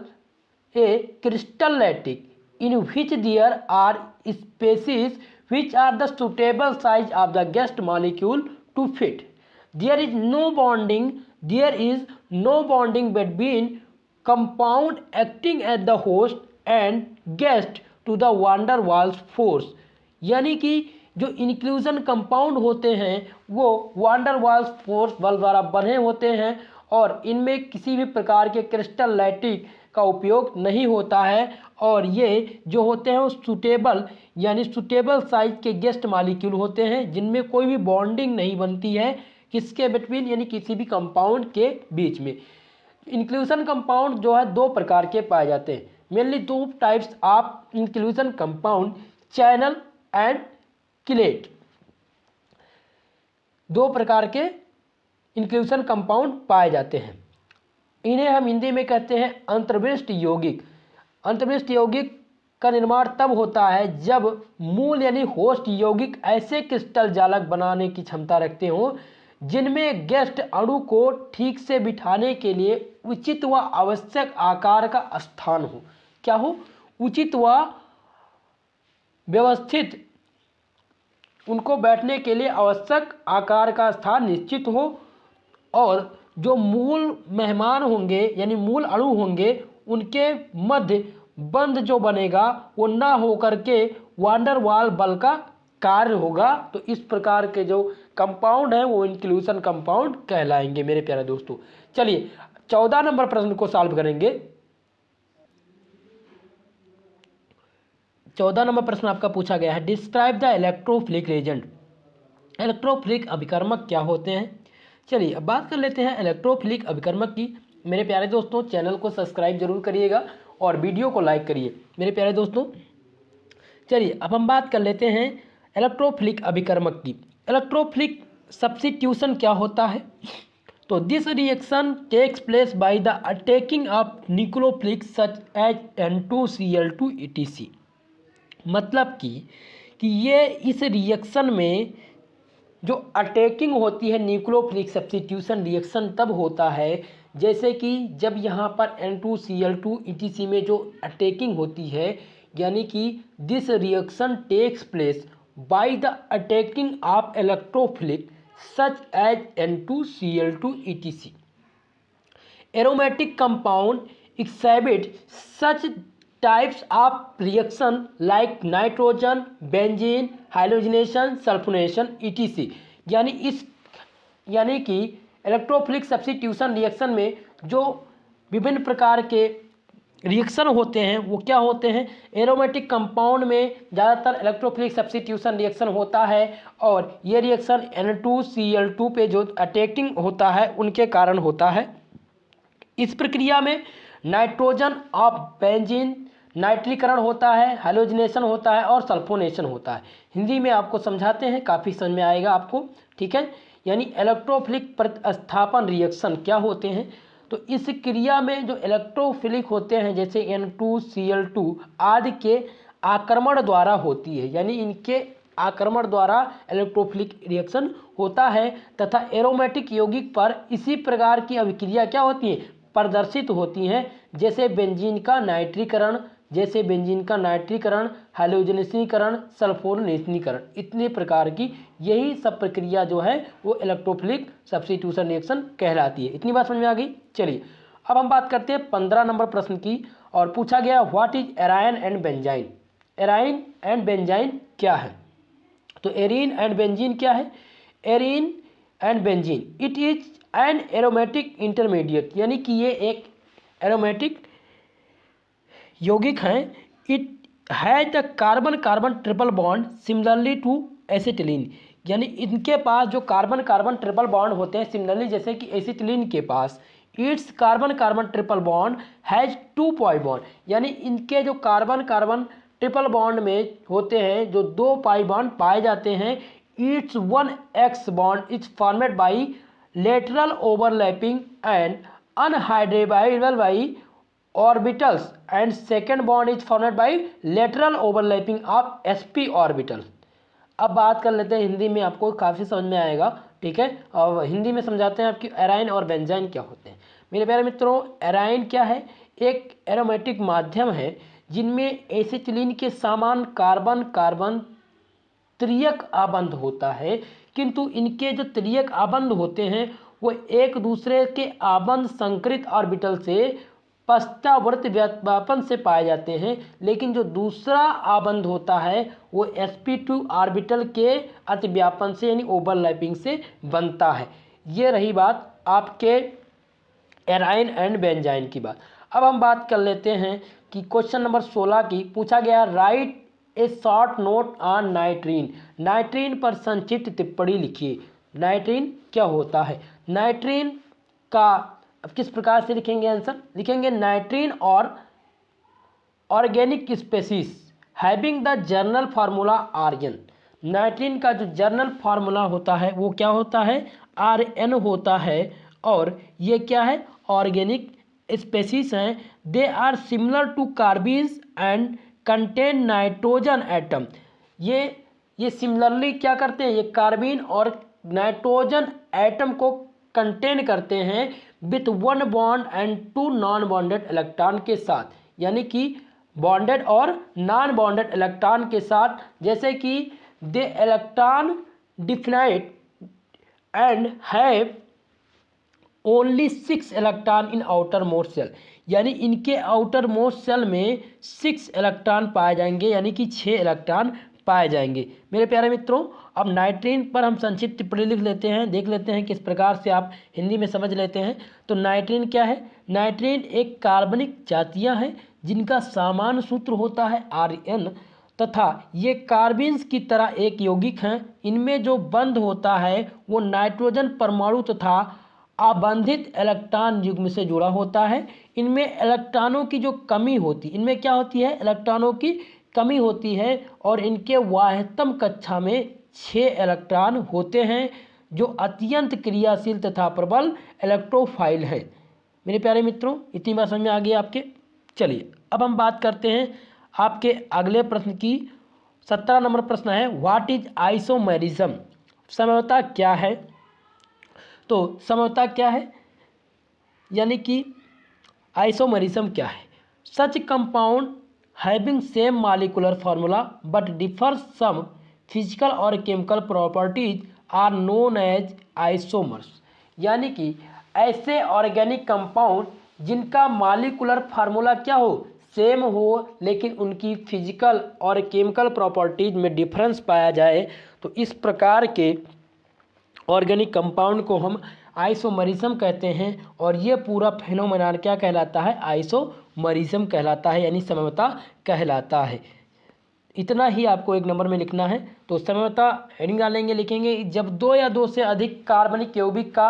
lattice in which there are species which are the suitable size of the guest molecule to fit. There is no bonding between compound acting as the host and guest to the van der Waals force, यानी कि जो इंक्लूजन कंपाउंड होते हैं वो van der Waals फोर्स बल द्वारा बने होते हैं, और इनमें किसी भी प्रकार के क्रिस्टल लैटिस का उपयोग नहीं होता है, और ये जो होते हैं वो सुटेबल साइज के गेस्ट मॉलिक्यूल होते हैं, जिनमें कोई भी बॉन्डिंग नहीं बनती है किसके बिटवीन, यानी किसी भी कंपाउंड के बीच में। इंक्लूजन कंपाउंड जो है दो प्रकार के पाए जाते हैं, मेनली दो types of inclusion compound, channel and chelate. दो प्रकार के इंक्लूजन कंपाउंड पाए जाते हैं। इन्हें हम हिंदी में कहते हैं अंतर्विष्ट यौगिक। अंतर्विष्ट यौगिक का निर्माण तब होता है जब मूल यानी होस्ट यौगिक ऐसे क्रिस्टल जालक बनाने की क्षमता रखते हों जिनमें गेस्ट अणु को ठीक से बिठाने के लिए उचित व आवश्यक आकार का स्थान हो। क्या हो? उचित व व्यवस्थित, उनको बैठने के लिए आवश्यक आकार का स्थान निश्चित हो, और जो मूल मेहमान होंगे यानी मूल अणु होंगे उनके मध्य बंध जो बनेगा वो ना हो करके वान डेर वाल बल का कार्य होगा। तो इस प्रकार के जो कंपाउंड है वो इंक्लूजन कंपाउंड कहलाएंगे मेरे प्यारे दोस्तों। चलिए 14 नंबर प्रश्न को सॉल्व करेंगे। 14 नंबर प्रश्न आपका पूछा गया है, describe the electrophilic agent. Electrophilic अभिकर्मक क्या होते हैं? चलिए अब बात कर लेते हैं इलेक्ट्रोफिलिक अभिकर्मक की। मेरे प्यारे दोस्तों चैनल को सब्सक्राइब जरूर करिएगा और वीडियो को लाइक करिए मेरे प्यारे दोस्तों। चलिए अब हम बात कर लेते हैं इलेक्ट्रोफिलिक अभिकर्मक की। इलेक्ट्रोफिलिक सब्स्टिट्यूशन क्या होता है? तो this reaction takes place by the attacking of nucleophilic such as N2Cl2 etc। मतलब कि ये इस रिएक्शन में जो अटैकिंग होती है न्यूक्लियोफिलिक सब्स्टिट्यूशन रिएक्शन तब होता है जैसे कि जब यहाँ पर N2Cl2 etc में जो अटैकिंग होती है, यानी कि this reaction takes place by the attacking of electrophilic such as N2Cl2 etc। Aromatic compound exhibit such types of reaction like nitrogen, benzene, halogenation, sulfonation etc. यानी कि इलेक्ट्रोफिलिक सब्स्टिट्यूशन रिएक्शन में जो विभिन्न प्रकार के रिएक्शन होते हैं वो क्या होते हैं। एरोमेटिक कंपाउंड में ज़्यादातर इलेक्ट्रोफिलिक सब्स्टिट्यूशन रिएक्शन होता है और ये रिएक्शन N2Cl2 पे जो अटैकिंग होता है उनके कारण होता है। इस प्रक्रिया में नाइट्रोजन ऑफ बेंजीन नाइट्रीकरण होता है, हैलोजिनेशन होता है और सल्फोनेशन होता है। हिंदी में आपको समझाते हैं, काफ़ी समझ में आएगा आपको, ठीक है। यानी इलेक्ट्रोफिलिक प्रतिस्थापन रिएक्शन क्या होते हैं, तो इस क्रिया में जो इलेक्ट्रोफिलिक होते हैं जैसे N2Cl2 आदि के आक्रमण द्वारा होती है, यानी इनके आक्रमण द्वारा इलेक्ट्रोफिलिक रिएक्शन होता है तथा एरोमेटिक यौगिक पर इसी प्रकार की अभिक्रिया क्या होती है, प्रदर्शित होती हैं, जैसे बेंजीन का नाइट्रीकरण, हैलोजनीकरण, सल्फोनेशनीकरण, इतने प्रकार की यही सब प्रक्रिया जो है वो इलेक्ट्रोफिलिक सब्स्टिट्यूशन रिएक्शन कहलाती है। इतनी बात समझ में आ गई। चलिए अब हम बात करते हैं 15 नंबर प्रश्न की, और पूछा गया what is aryne and benzyne. Aryne and benzyne क्या है, तो एरीन एंड बेंजीन क्या है। Arene and benzene it is an aromatic intermediate, यानी कि ये एक एरोमेटिक यौगिक हैं। It has the carbon carbon triple bond similarly to acetylene, यानी इनके पास जो कार्बन कार्बन ट्रिपल बॉन्ड होते हैं सिमिलरली जैसे कि एसिटिलीन के पास। Its carbon carbon triple bond has 2 pi bond, यानी इनके जो कार्बन कार्बन ट्रिपल बॉन्ड में होते हैं जो 2 पाई बॉन्ड पाए जाते हैं। It's 1x bond is formed by lateral overlapping and unhybridizable by orbitals and second bond is formed by lateral overlapping of sp orbitals। अब बात कर लेते हैं हिंदी में, आपको काफ़ी समझ में आएगा, ठीक है। और हिंदी में समझाते हैं आपकी एराइन और बेंजाइन क्या होते हैं। मेरे प्यारे मित्रों, एराइन क्या है, एक एरोमेटिक माध्यम है जिनमें एसिटिलीन के समान कार्बन कार्बन त्रियक आबंध होता है, किंतु इनके जो त्रियक आबंध होते हैं वो एक दूसरे के आबंध संकरित ऑर्बिटल से पश्चावर्त व्यापन से पाए जाते हैं, लेकिन जो दूसरा आबंध होता है वो sp2 ऑर्बिटल के अतिव्यापन से यानी ओवरलैपिंग से बनता है। ये रही बात आपके एराइन एंड बेंजाइन की बात। अब हम बात कर लेते हैं कि क्वेश्चन नंबर 16 की पूछा गया right a short note on नाइट्रीन। नाइट्रीन पर संक्षिप्त टिप्पणी लिखिए। नाइट्रीन क्या होता है, नाइट्रीन का अब किस प्रकार से लिखेंगे आंसर, लिखेंगे नाइट्रीन और organic species having the journal formula Rn। नाइट्रीन का जो जर्नल फार्मूला होता है वो क्या होता है, Rn होता है, और ये क्या है, ऑर्गेनिक स्पेसीज हैं। They are similar to carbenes and contain nitrogen atom. ये सिमिलरली क्या करते हैं, ये कार्बीन और नाइट्रोजन एटम को कंटेन करते हैं with 1 bond and 2 non bonded electron के साथ, यानी कि बॉन्डेड और नॉन बॉन्डेड इलेक्ट्रॉन के साथ, जैसे कि they electron definite and have only 6 electron in outer most shell, यानी इनके आउटर मोस्ट सेल में 6 इलेक्ट्रॉन पाए जाएंगे, यानी कि 6 इलेक्ट्रॉन पाए जाएंगे। मेरे प्यारे मित्रों, अब नाइट्रीन पर हम संक्षिप्त टिप्पणी लिख लेते हैं, देख लेते हैं किस प्रकार से आप हिंदी में समझ लेते हैं। तो नाइट्रीन क्या है, नाइट्रीन एक कार्बनिक जातियाँ हैं जिनका सामान्य सूत्र होता है Rn, तथा ये कार्बिन्स की तरह एक यौगिक हैं। इनमें जो बंध होता है वो नाइट्रोजन परमाणु तथा आबंधित इलेक्ट्रॉन युग्म से जुड़ा होता है। इनमें इलेक्ट्रॉनों की जो कमी होती, इनमें क्या होती है, इलेक्ट्रॉनों की कमी होती है, और इनके वाह्यतम कक्षा में 6 इलेक्ट्रॉन होते हैं जो अत्यंत क्रियाशील तथा प्रबल इलेक्ट्रोफाइल हैं। मेरे प्यारे मित्रों, इतनी बात समझ में आ गई आपके। चलिए अब हम बात करते हैं आपके अगले प्रश्न की। 17 नंबर प्रश्न है व्हाट इज आइसोमेरिज्म, समता क्या है। तो समता क्या है, यानी कि आइसोमेरिज्म क्या है, such compound having same molecular formula but differs some physical और chemical properties are known as isomers, यानी कि ऐसे ऑर्गेनिक कंपाउंड जिनका मॉलिक्यूलर फार्मूला क्या हो, सेम हो, लेकिन उनकी फिजिकल और केमिकल प्रॉपर्टीज में डिफरेंस पाया जाए, तो इस प्रकार के ऑर्गेनिक कंपाउंड को हम आइसोमरिज्म कहते हैं। और ये पूरा फेनोमेनन क्या कहलाता है, आइसोमरिज्म कहलाता है, यानी समता कहलाता है। इतना ही आपको एक नंबर में लिखना है। तो समता हेडिंग डालेंगे, लिखेंगे जब दो या दो से अधिक कार्बनिक यौगिक का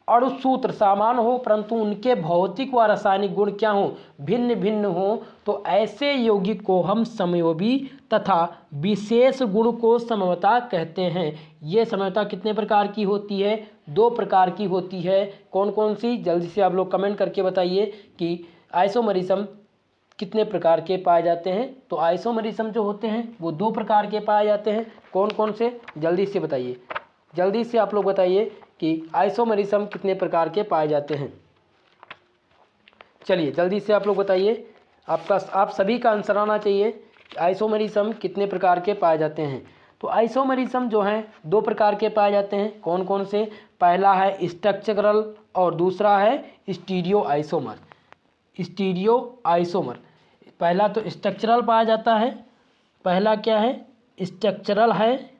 अणुसूत्र समान हो परंतु उनके भौतिक व रासायनिक गुण क्या हो, भिन्न भिन्न हो, तो ऐसे यौगिक को हम समयोगी तथा विशेष गुण को समता कहते हैं। ये समता कितने प्रकार की होती है, 2 प्रकार की होती है। कौन कौन सी, जल्दी से आप लोग कमेंट करके बताइए कि आइसोमरिज्म कितने प्रकार के पाए जाते हैं। तो आइसोमरिज्म जो होते हैं वो 2 प्रकार के पाए जाते हैं। कौन कौन से, जल्दी से बताइए, जल्दी से आप लोग बताइए कि आइसोमरिज्म कितने प्रकार के पाए जाते हैं। चलिए जल्दी से आप लोग बताइए, आप सभी का आंसर आना चाहिए। आइसोमरिज्म कितने प्रकार के पाए जाते हैं। तो आइसोमरिज्म जो हैं 2 प्रकार के पाए जाते हैं। कौन कौन से, पहला है स्ट्रक्चरल और दूसरा है स्टीरियो आइसोमर। स्टीरियो आइसोमर, पहला तो स्ट्रक्चरल पाया जाता है, पहला क्या है, स्ट्रक्चरल है,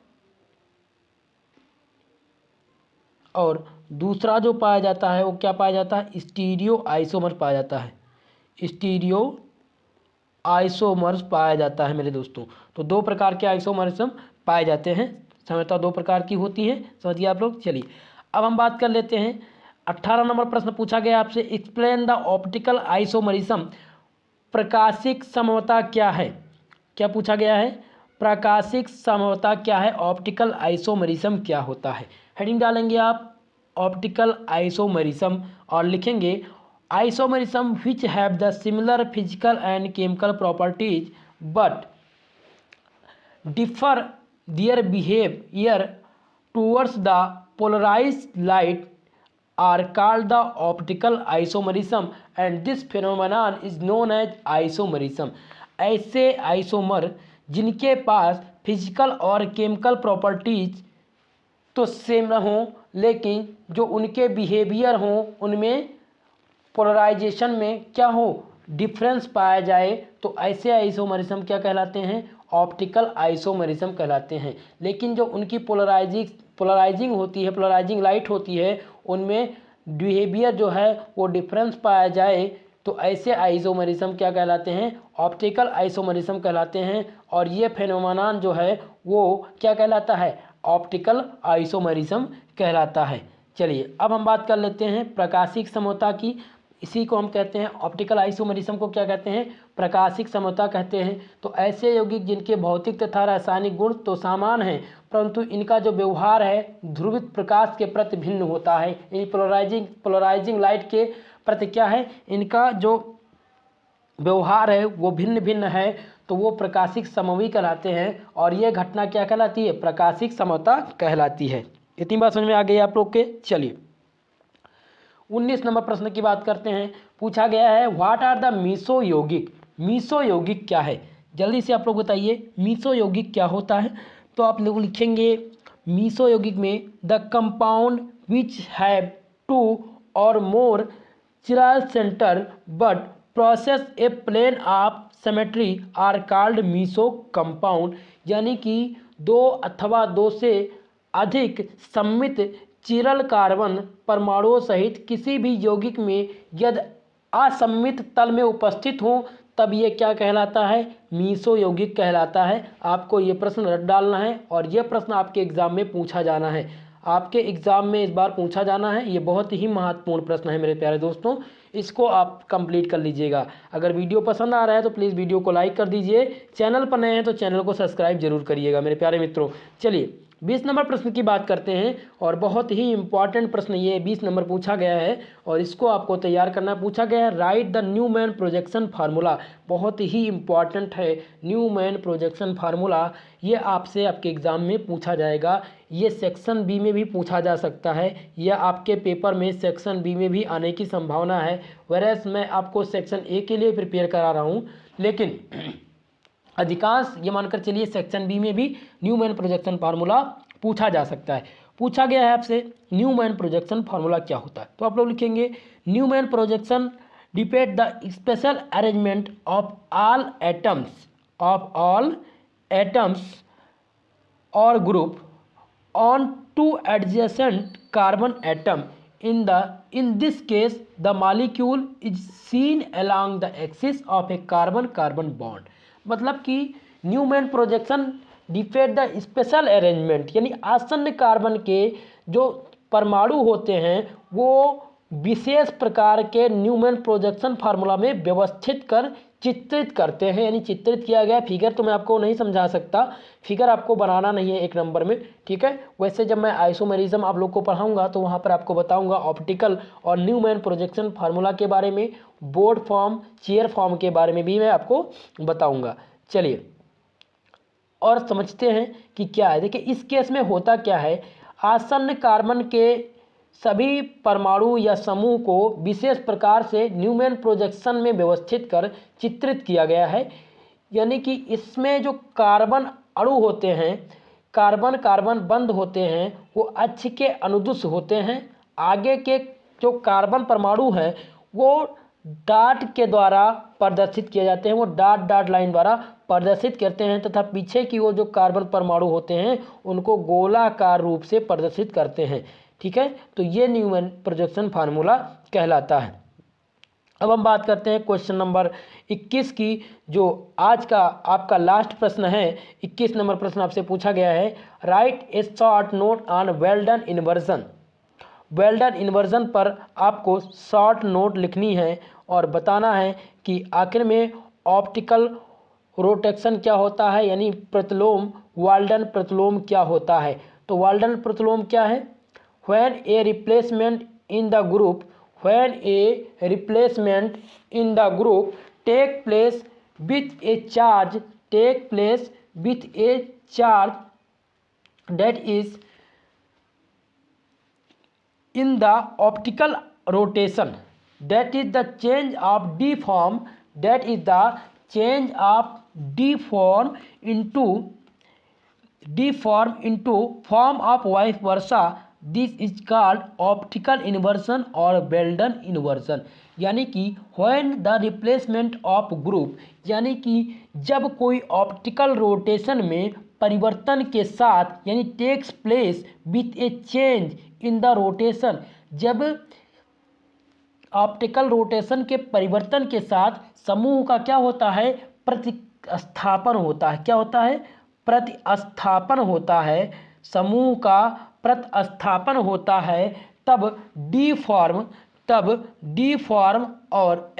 और दूसरा जो पाया जाता है वो क्या पाया जाता है, स्टीरियो आइसोमर पाया जाता है। स्टीरियो आइसोमर्स पाया जाता है मेरे दोस्तों। तो 2 प्रकार के आइसोमरिज्म पाए जाते हैं। समझता 2 प्रकार की होती है, समझिए आप लोग। चलिए अब हम बात कर लेते हैं। 18 नंबर प्रश्न पूछा गया आपसे, एक्सप्लेन द ऑप्टिकल आइसोमरिज्म। प्रकाशिक समता क्या है, क्या पूछा गया है, प्रकाशिक समता क्या है, ऑप्टिकल आइसोमरिज्म क्या होता है। हेडिंग डालेंगे आप ऑप्टिकल आइसोमरिज्म और लिखेंगे isomerism which have the similar physical and chemical properties but differ their behaviour towards the polarised light are called the optical isomerism and this phenomenon is known as isomerism। ऐसे आइसोमर जिनके पास फिजिकल और केमिकल प्रॉपर्टीज तो सेम हों लेकिन जो उनके बिहेवियर हों उनमें पोलराइजेशन में क्या हो, डिफरेंस पाया जाए, तो ऐसे आइसोमरिज्म क्या कहलाते हैं, ऑप्टिकल आइसोमरिज्म कहलाते हैं। लेकिन जो उनकी पोलराइजिंग होती है, पोलराइजिंग लाइट होती है, उनमें बिहेवियर जो है वो डिफरेंस पाया जाए, तो ऐसे आइसोमरिज्म क्या कहलाते हैं, ऑप्टिकल आइसोमरिज्म कहलाते हैं। और ये फेनोमेनन जो है वो क्या कहलाता है, ऑप्टिकल आइसोमरिज्म कहलाता है। चलिए अब हम बात कर लेते हैं प्रकाशिक समता की। इसी को हम कहते हैं ऑप्टिकल आइसोमरिज्म को क्या कहते हैं, प्रकाशिक समता कहते हैं। तो ऐसे यौगिक जिनके भौतिक तथा रासायनिक गुण तो समान हैं परंतु इनका जो व्यवहार है ध्रुवित प्रकाश के प्रति भिन्न होता है। इन पोलराइजिंग लाइट के प्रति क्या है, इनका जो व्यवहार है वो भिन्न भिन्न है, तो वो प्रकाशिक समवी कहलाते हैं। और ये घटना क्या कहलाती है, प्रकाशिक समता कहलाती है। इतनी बात समझ में आ गई आप लोग के। चलिए 19 नंबर प्रश्न की बात करते हैं। पूछा गया है व्हाट आर द मीसो यौगिक। मीसो यौगिक क्या है, जल्दी से आप लोग बताइए मीसो यौगिक क्या होता है। तो आप लोग लिखेंगे मीसो यौगिक में द कंपाउंड विच हैव 2 और more chiral centre but process a plane of symmetry are called meso compound. यानी कि 2 अथवा 2 से अधिक सममित चिरल कार्बन परमाणुओं सहित किसी भी यौगिक में यदि असममित तल में उपस्थित हों तब ये क्या कहलाता है, मीसो यौगिक कहलाता है। आपको ये प्रश्न रट डालना है और ये प्रश्न आपके एग्जाम में पूछा जाना है, आपके एग्जाम में इस बार पूछा जाना है। ये बहुत ही महत्वपूर्ण प्रश्न है मेरे प्यारे दोस्तों, इसको आप कंप्लीट कर लीजिएगा। अगर वीडियो पसंद आ रहा है तो प्लीज़ वीडियो को लाइक कर दीजिए, चैनल पर नए हैं तो चैनल को सब्सक्राइब जरूर करिएगा मेरे प्यारे मित्रों। चलिए 20 नंबर प्रश्न की बात करते हैं और बहुत ही इंपॉर्टेंट प्रश्न ये 20 नंबर पूछा गया है और इसको आपको तैयार करना पूछा गया है। Write the Newman projection formula, बहुत ही इंपॉर्टेंट है न्यूमैन प्रोजेक्शन फार्मूला। ये आपसे आपके एग्ज़ाम में पूछा जाएगा, ये सेक्शन बी में भी पूछा जा सकता है, यह आपके पेपर में सेक्शन बी में भी आने की संभावना है। वैराज मैं आपको सेक्शन ए के लिए प्रिपेयर करा रहा हूँ, लेकिन अधिकांश ये मानकर चलिए सेक्शन बी में भी न्यूमैन प्रोजेक्शन फार्मूला पूछा जा सकता है। पूछा गया है आपसे न्यूमैन प्रोजेक्शन फार्मूला क्या होता है, तो आप लोग लिखेंगे Newman projection depend the spatial arrangement of all atoms और group on two adjacent carbon atom. In this case the molecule is seen along the axis of a carbon carbon bond. मतलब कि Newman projection defect the spatial arrangement यानी आसन्न कार्बन के जो परमाणु होते हैं वो विशेष प्रकार के न्यूमैन प्रोजेक्शन फार्मूला में व्यवस्थित कर चित्रित करते हैं, यानी चित्रित किया गया फिगर तो मैं आपको नहीं समझा सकता, फिगर आपको बनाना नहीं है एक नंबर में, ठीक है। वैसे जब मैं आइसोमेरिज्म आप लोग को पढ़ाऊंगा तो वहाँ पर आपको बताऊंगा ऑप्टिकल और न्यूमैन प्रोजेक्शन फार्मूला के बारे में, बोर्ड फॉर्म चेयर फॉर्म के बारे में भी मैं आपको बताऊंगा। चलिए और समझते हैं कि क्या है। देखिए इस केस में होता क्या है, आसन्न कार्बन के सभी परमाणु या समूह को विशेष प्रकार से न्यूमैन प्रोजेक्शन में व्यवस्थित कर चित्रित किया गया है, यानी कि इसमें जो कार्बन अणु होते हैं, कार्बन कार्बन बंद होते हैं, वो अक्ष के अनुदिश होते हैं। आगे के जो कार्बन परमाणु हैं वो डॉट के द्वारा प्रदर्शित किए जाते हैं, वो डॉट डॉट लाइन द्वारा प्रदर्शित करते हैं, तथा पीछे की वो जो कार्बन परमाणु होते हैं उनको गोलाकार रूप से प्रदर्शित करते हैं, ठीक है। तो ये न्यूमैन प्रोजेक्शन फार्मूला कहलाता है। अब हम बात करते हैं क्वेश्चन नंबर 21 की, जो आज का आपका लास्ट प्रश्न है। 21 नंबर प्रश्न आपसे पूछा गया है, write a short note on Walden inversion. Walden inversion पर आपको शॉर्ट नोट लिखनी है और बताना है कि आखिर में ऑप्टिकल रोटेशन क्या होता है, यानी प्रतिलोम वाल्डन प्रतिलोम क्या होता है। तो वाल्डन प्रतिलोम क्या है, when a replacement in the group take place with a charge that is in the optical rotation, that is the change of d form, into form of vice versa, this is called optical inversion और वेल्डन इन्वर्जन। यानी कि when the replacement of group, यानी कि जब कोई ऑप्टिकल रोटेशन में परिवर्तन के साथ, यानी takes place with a change in the rotation, जब ऑप्टिकल रोटेशन के परिवर्तन के साथ समूह का क्या होता है, प्रतिस्थापन होता है। क्या होता है, प्रतिस्थापन होता है, समूह का प्रतिस्थापन होता है, तब डी फॉर्म और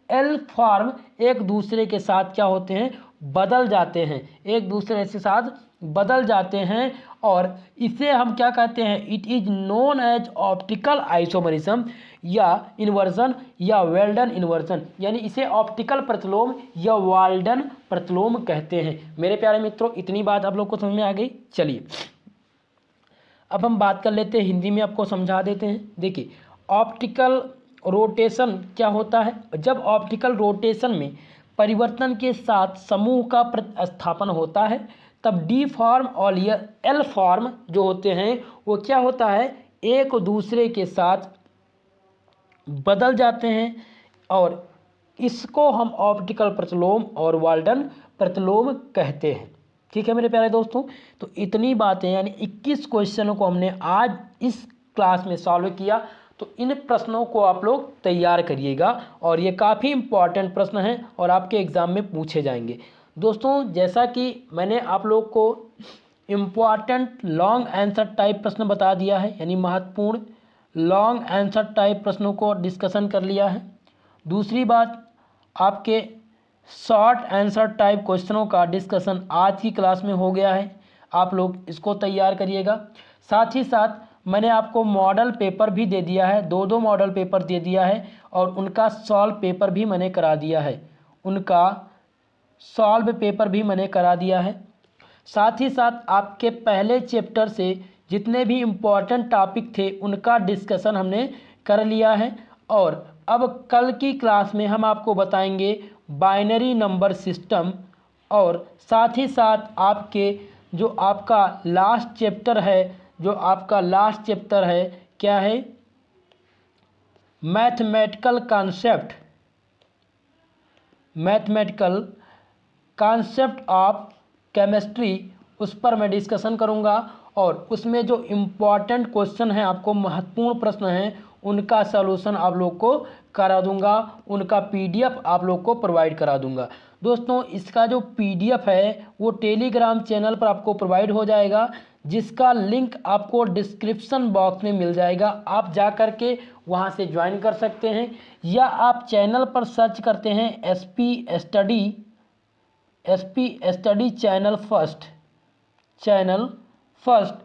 एल फॉर्म एक दूसरे के साथ क्या होते हैं, बदल जाते हैं, एक दूसरे के साथ बदल जाते हैं, और इसे हम क्या कहते हैं, it is known as optical isomerism या इन्वर्जन या वेल्डन इन्वर्जन, यानी इसे ऑप्टिकल प्रतिलोम या वाल्डन प्रतिलोम कहते हैं। मेरे प्यारे मित्रों, इतनी बात आप लोग को समझ में आ गई। चलिए अब हम बात कर लेते हैं, हिंदी में आपको समझा देते हैं। देखिए ऑप्टिकल रोटेशन क्या होता है, जब ऑप्टिकल रोटेशन में परिवर्तन के साथ समूह का प्रतिस्थापन होता है तब डी फॉर्म और एल फॉर्म जो होते हैं वो क्या होता है, एक दूसरे के साथ बदल जाते हैं, और इसको हम ऑप्टिकल प्रतिलोम और वाल्डन प्रतिलोम कहते हैं। ठीक है मेरे प्यारे दोस्तों, तो इतनी बातें यानी 21 क्वेश्चनों को हमने आज इस क्लास में सॉल्व किया। तो इन प्रश्नों को आप लोग तैयार करिएगा, और ये काफ़ी इम्पॉर्टेंट प्रश्न हैं और आपके एग्ज़ाम में पूछे जाएंगे। दोस्तों जैसा कि मैंने आप लोग को इम्पॉर्टेंट लॉन्ग आंसर टाइप प्रश्न बता दिया है, यानी महत्वपूर्ण लॉन्ग आंसर टाइप प्रश्नों को डिस्कशन कर लिया है। दूसरी बात, आपके शॉर्ट आंसर टाइप क्वेश्चनों का डिस्कशन आज की क्लास में हो गया है, आप लोग इसको तैयार करिएगा। साथ ही साथ मैंने आपको मॉडल पेपर भी दे दिया है, दो मॉडल पेपर दे दिया है, और उनका सॉल्व पेपर भी मैंने करा दिया है, साथ ही साथ आपके पहले चैप्टर से जितने भी इम्पॉर्टेंट टॉपिक थे उनका डिस्कशन हमने कर लिया है। और अब कल की क्लास में हम आपको बताएंगे बाइनरी नंबर सिस्टम, और साथ ही साथ आपके जो आपका लास्ट चैप्टर है क्या है, मैथमेटिकल कॉन्सेप्ट ऑफ केमिस्ट्री, उस पर मैं डिस्कशन करूंगा और उसमें जो इम्पॉर्टेंट क्वेश्चन हैं, आपको महत्वपूर्ण प्रश्न हैं, उनका सलूशन आप लोग को करा दूंगा, उनका पीडीएफ आप लोग को प्रोवाइड करा दूंगा। दोस्तों इसका जो पीडीएफ है वो टेलीग्राम चैनल पर आपको प्रोवाइड हो जाएगा, जिसका लिंक आपको डिस्क्रिप्शन बॉक्स में मिल जाएगा। आप जा कर के वहाँ से ज्वाइन कर सकते हैं, या आप चैनल पर सर्च करते हैं एसपी स्टडी चैनल फर्स्ट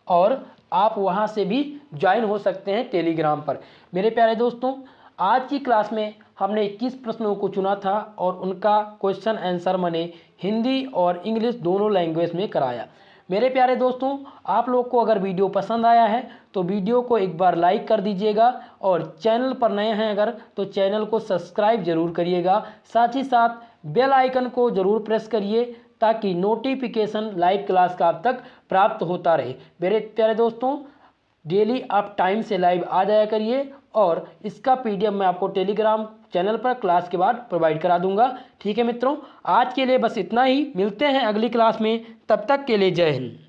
और आप वहां से भी ज्वाइन हो सकते हैं टेलीग्राम पर। मेरे प्यारे दोस्तों, आज की क्लास में हमने 21 प्रश्नों को चुना था और उनका क्वेश्चन आंसर मैंने हिंदी और इंग्लिश दोनों लैंग्वेज में कराया। मेरे प्यारे दोस्तों, आप लोग को अगर वीडियो पसंद आया है तो वीडियो को एक बार लाइक कर दीजिएगा और चैनल पर नए हैं अगर तो चैनल को सब्सक्राइब जरूर करिएगा। साथ ही साथ बेल आइकन को जरूर प्रेस करिए ताकि नोटिफिकेशन लाइव क्लास का आप तक प्राप्त होता रहे। मेरे प्यारे दोस्तों, डेली आप टाइम से लाइव आ जाया करिए और इसका पीडीएफ मैं आपको टेलीग्राम चैनल पर क्लास के बाद प्रोवाइड करा दूंगा। ठीक है मित्रों, आज के लिए बस इतना ही, मिलते हैं अगली क्लास में, तब तक के लिए जय हिंद।